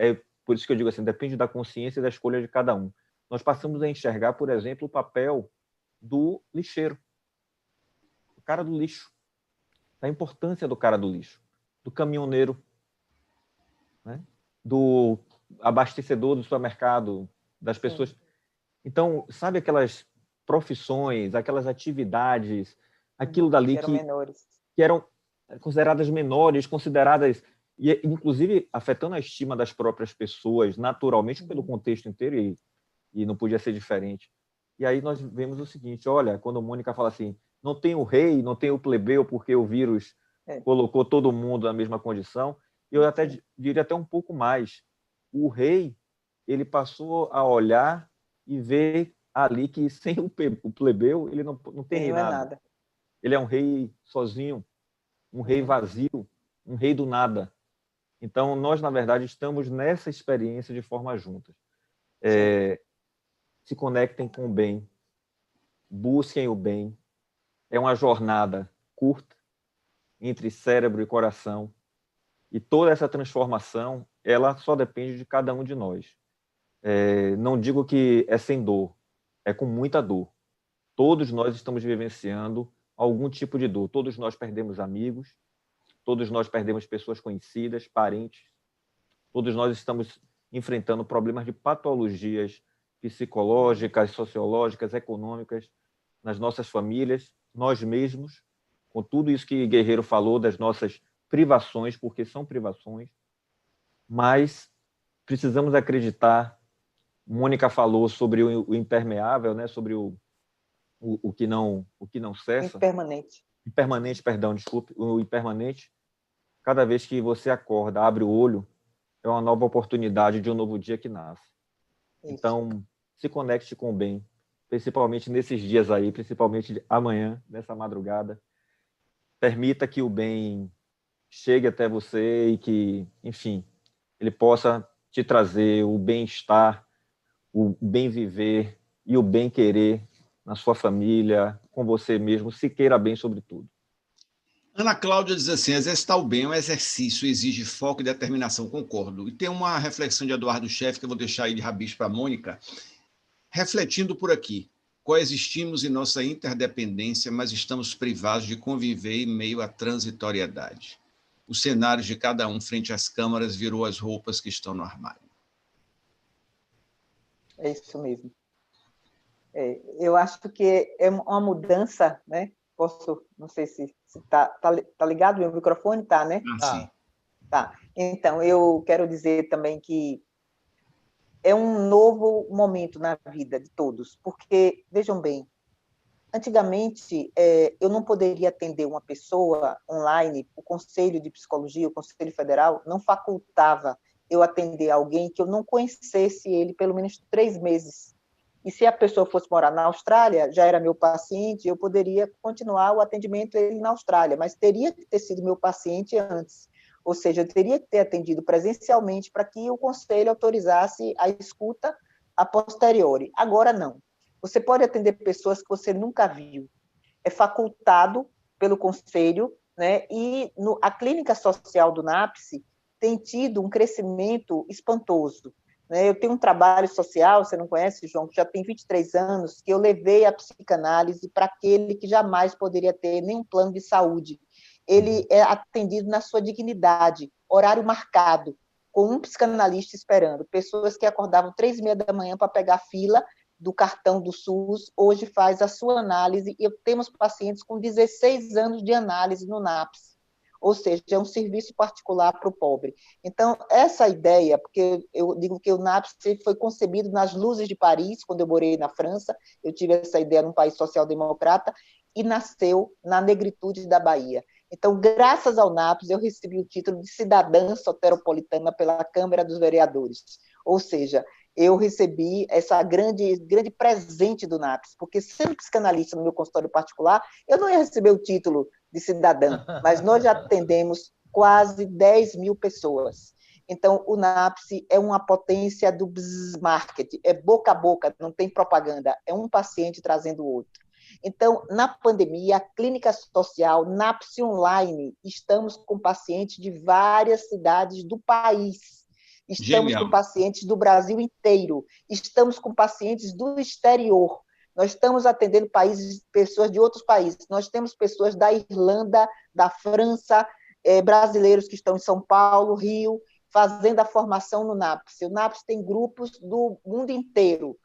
por isso que eu digo assim, depende da consciência e da escolha de cada um. Nós passamos a enxergar, por exemplo, o papel do lixeiro, do cara do lixo, a importância do cara do lixo, do caminhoneiro, né? Do abastecedor do supermercado, das pessoas. Sim. Então, sabe aquelas profissões, aquelas atividades, aquilo dali que eram consideradas menores, consideradas, e inclusive afetando a estima das próprias pessoas, naturalmente, pelo contexto inteiro, e não podia ser diferente. E aí nós vemos o seguinte, olha, quando a Mônica fala assim, não tem o rei, não tem o plebeu, porque o vírus colocou todo mundo na mesma condição, eu até diria até um pouco mais. O rei, ele passou a olhar e ver ali que sem o plebeu, ele não tem reinado. Ele é um rei sozinho, um rei vazio, um rei do nada. Então, nós, na verdade, estamos nessa experiência de forma juntas. Se conectem com o bem, busquem o bem. É uma jornada curta entre cérebro e coração. E toda essa transformação, ela só depende de cada um de nós. Não digo que é sem dor, é com muita dor. Todos nós estamos vivenciando algum tipo de dor. Todos nós perdemos amigos, todos nós perdemos pessoas conhecidas, parentes. Todos nós estamos enfrentando problemas de patologias psicológicas, sociológicas, econômicas nas nossas famílias, nós mesmos, com tudo isso que Guerreiro falou das nossas privações, porque são privações, mas precisamos acreditar. Mônica falou sobre o impermeável, né? Sobre o que não cessa. Impermanente, perdão, desculpe. O impermanente. Cada vez que você acorda, abre o olho, é uma nova oportunidade de um novo dia que nasce. Isso. Então, se conecte com o bem, principalmente nesses dias aí, principalmente amanhã, nessa madrugada. Permita que o bem chegue até você e que, enfim, ele possa te trazer o bem-estar, o bem viver e o bem querer na sua família, com você mesmo, se queira bem sobretudo. Ana Cláudia diz assim, exercitar o bem é um exercício, exige foco e determinação, concordo. E tem uma reflexão de Eduardo Chefe, que eu vou deixar aí de rabicho para a Mônica, refletindo por aqui. Coexistimos em nossa interdependência, mas estamos privados de conviver em meio à transitoriedade. Os cenários de cada um frente às câmaras virou as roupas que estão no armário. É isso mesmo. Eu acho que é uma mudança, né? Não sei se tá ligado meu microfone, tá, né? Sim. Tá. Então, eu quero dizer também que é um novo momento na vida de todos, porque, vejam bem, antigamente, eu não poderia atender uma pessoa online, o Conselho de Psicologia, o Conselho Federal, não facultava eu atender alguém que eu não conhecesse ele pelo menos 3 meses. E se a pessoa fosse morar na Austrália, já era meu paciente, eu poderia continuar o atendimento dele na Austrália, mas teria que ter sido meu paciente antes. Ou seja, eu teria que ter atendido presencialmente para que o conselho autorizasse a escuta a posteriori. Agora, não. Você pode atender pessoas que você nunca viu. É facultado pelo conselho, né? E a clínica social do NAPSE tem tido um crescimento espantoso. Eu tenho um trabalho social, você não conhece, João, que já tem 23 anos, que eu levei a psicanálise para aquele que jamais poderia ter nenhum plano de saúde. Ele é atendido na sua dignidade, horário marcado, com um psicanalista esperando. Pessoas que acordavam 3h30 da manhã para pegar fila do cartão do SUS, hoje faz a sua análise, e temos pacientes com 16 anos de análise no NAPS. Ou seja, é um serviço particular para o pobre. Então, essa ideia, porque eu digo que o NAPS foi concebido nas luzes de Paris, quando eu morei na França, eu tive essa ideia num país social-democrata, e nasceu na negritude da Bahia. Então, graças ao NAPS, eu recebi o título de cidadã soteropolitana pela Câmara dos Vereadores. Ou seja, eu recebi essa grande presente do NAPS, porque sendo psicanalista no meu consultório particular, eu não ia receber o título de cidadã, mas nós já atendemos quase 10 mil pessoas. Então, o NAPS é uma potência do marketing, é boca a boca, não tem propaganda, é um paciente trazendo o outro. Então, na pandemia, a clínica social, NAPS Online, estamos com pacientes de várias cidades do país. Estamos Genial. com pacientes do Brasil inteiro. Estamos com pacientes do exterior. Nós estamos atendendo pessoas de outros países. Nós temos pessoas da Irlanda, da França, brasileiros que estão em São Paulo, Rio, fazendo a formação no NAPS. O NAPS tem grupos do mundo inteiro.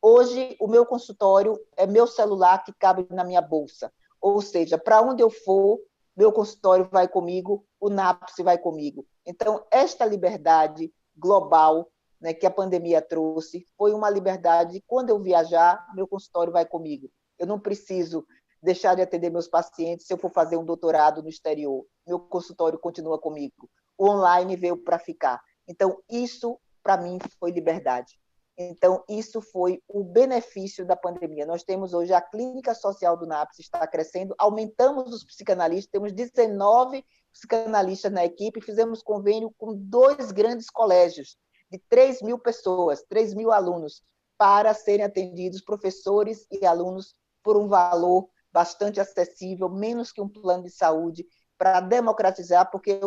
Hoje, o meu consultório é meu celular que cabe na minha bolsa. Ou seja, para onde eu for, meu consultório vai comigo, o NAPS vai comigo. Então, esta liberdade global, né, que a pandemia trouxe, foi uma liberdade. Quando eu viajar, meu consultório vai comigo. Eu não preciso deixar de atender meus pacientes se eu for fazer um doutorado no exterior. Meu consultório continua comigo. O online veio para ficar. Então, isso, para mim, foi liberdade. Então, isso foi o benefício da pandemia. Nós temos hoje a clínica social do NAPS, está crescendo, aumentamos os psicanalistas, temos 19 psicanalistas na equipe, fizemos convênio com 2 grandes colégios, de 3 mil pessoas, 3 mil alunos, para serem atendidos professores e alunos por um valor bastante acessível, menos que um plano de saúde, para democratizar, porque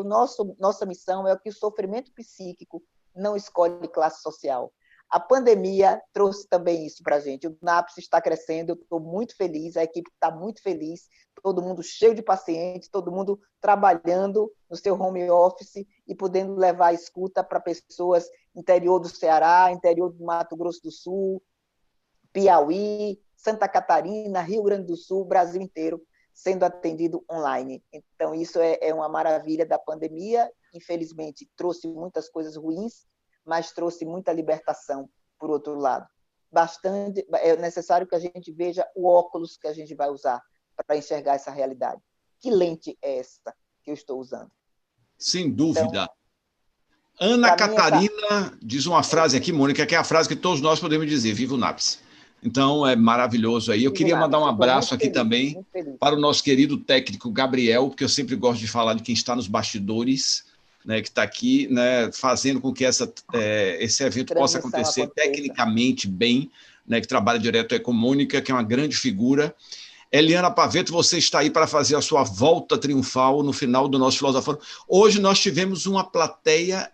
nossa missão é que o sofrimento psíquico não escolhe classe social. A pandemia trouxe também isso para a gente. O NAPS está crescendo, eu estou muito feliz, a equipe está muito feliz, todo mundo cheio de pacientes, todo mundo trabalhando no seu home office e podendo levar a escuta para pessoas interior do Ceará, interior do Mato Grosso do Sul, Piauí, Santa Catarina, Rio Grande do Sul, Brasil inteiro, sendo atendido online. Então, isso é uma maravilha da pandemia. Infelizmente, trouxe muitas coisas ruins, mas trouxe muita libertação, por outro lado. É necessário que a gente veja o óculos que a gente vai usar para enxergar essa realidade. Que lente é essa que eu estou usando? Sem dúvida. Então, Ana Catarina diz uma frase aqui, Mônica, que é a frase que todos nós podemos dizer: viva o NAPS. Então, é maravilhoso aí. Eu queria mandar um abraço aqui também para o nosso querido técnico Gabriel, porque eu sempre gosto de falar de quem está nos bastidores, né, que está aqui, né, fazendo com que esse evento possa acontecer tecnicamente bem, né, que trabalha direto com a Mônica, que é uma grande figura. Eliana Paveto, você está aí para fazer a sua volta triunfal no final do nosso Filosofando. Hoje nós tivemos uma plateia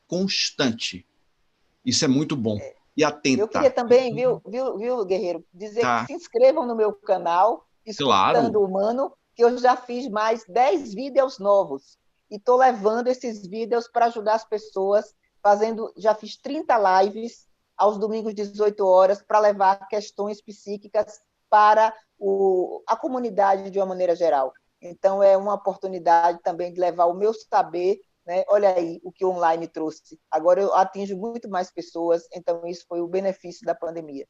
constante. Isso é muito bom. E atenta. Eu queria também, viu, Guerreiro, dizer que se inscrevam no meu canal, Escutando o Humano, que eu já fiz mais 10 vídeos novos. E estou levando esses vídeos para ajudar as pessoas, já fiz 30 lives aos domingos, 18 horas, para levar questões psíquicas para a comunidade de uma maneira geral. Então, é uma oportunidade também de levar o meu saber, né? Olha aí o que o online trouxe. Agora eu atinjo muito mais pessoas, então isso foi o benefício da pandemia.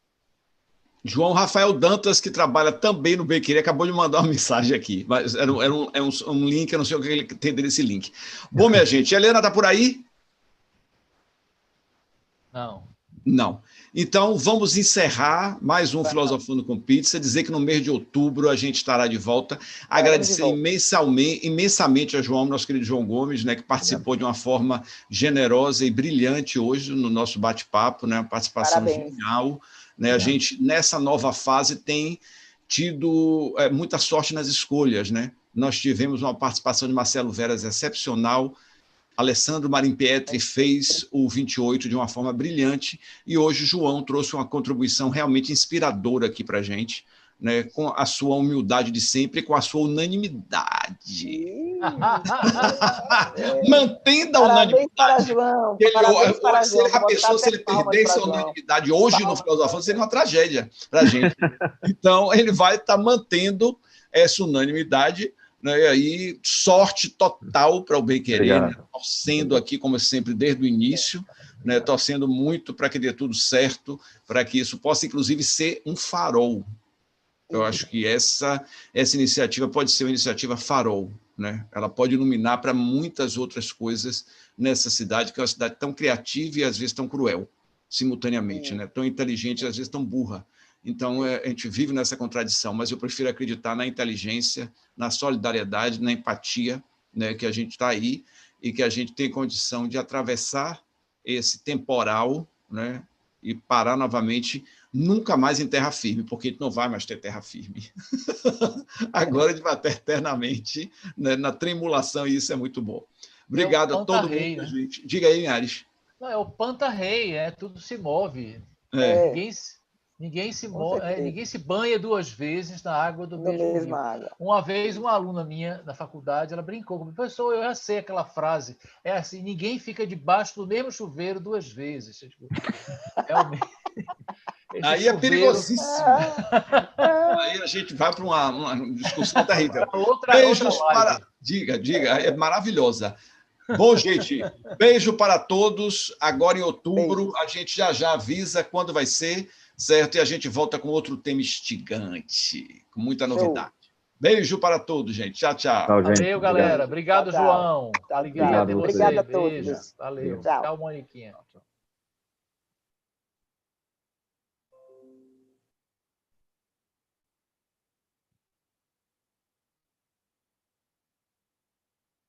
João Rafael Dantas, que trabalha também no Bem Querer, acabou de mandar uma mensagem aqui, mas era um link, eu não sei o que ele tem desse link. Bom, minha gente, a Helena está por aí? Não. Então, vamos encerrar mais um Filosofando com Pizza, dizer que no mês de outubro a gente estará de volta. Agradecer imensamente a João, nosso querido João Gomes, né, que participou de uma forma generosa e brilhante hoje no nosso bate-papo, né, uma participação genial. Né? A gente, nessa nova fase, tem tido muita sorte nas escolhas. Né? Nós tivemos uma participação de Marcelo Veras excepcional, Alessandro Marimpietri fez o 28 de uma forma brilhante, e hoje João trouxe uma contribuição realmente inspiradora aqui para a gente, né? Com a sua humildade de sempre, com a sua unanimidade. Mantendo a unanimidade. Para João. A pessoa, se ele perdesse a unanimidade hoje no Filosofando, seria uma tragédia para a gente. Então, ele vai estar mantendo essa unanimidade, né? E aí, sorte total para o Bem Querer, né? Torcendo aqui, como sempre, desde o início, né? Torcendo muito para que dê tudo certo, para que isso possa, inclusive, ser um farol. Eu acho que essa iniciativa pode ser uma iniciativa farol, né? Ela pode iluminar para muitas outras coisas nessa cidade, que é uma cidade tão criativa e às vezes tão cruel, simultaneamente, né? Tão inteligente e às vezes tão burra. Então, a gente vive nessa contradição, mas eu prefiro acreditar na inteligência, na solidariedade, na empatia, né? Que a gente está aí e que a gente tem condição de atravessar esse temporal, né? E parar novamente, nunca mais em terra firme, porque a gente não vai mais ter terra firme. Agora a gente vai ter eternamente, né, na tremulação, e isso é muito bom. Obrigado a todo mundo, né? gente. Diga aí, Linhares. Não, é o panta-rei, tudo se move. Ninguém se banha duas vezes na água do mesmo rio. Água. Uma vez, uma aluna minha na faculdade, ela brincou comigo, professor, eu já sei aquela frase, é assim, ninguém fica debaixo do mesmo chuveiro duas vezes. Realmente. Aí é perigosíssimo. Aí a gente vai para uma discussão terrível. Beijos para... Diga, é maravilhosa. Bom, gente, beijo para todos. Agora em outubro, a gente já avisa quando vai ser, certo? E a gente volta com outro tema instigante, com muita novidade. Beijo para todos, gente. Tchau, tchau. Valeu, galera. Obrigado, João. Obrigado a todos. Valeu. Tchau, Moniquinha.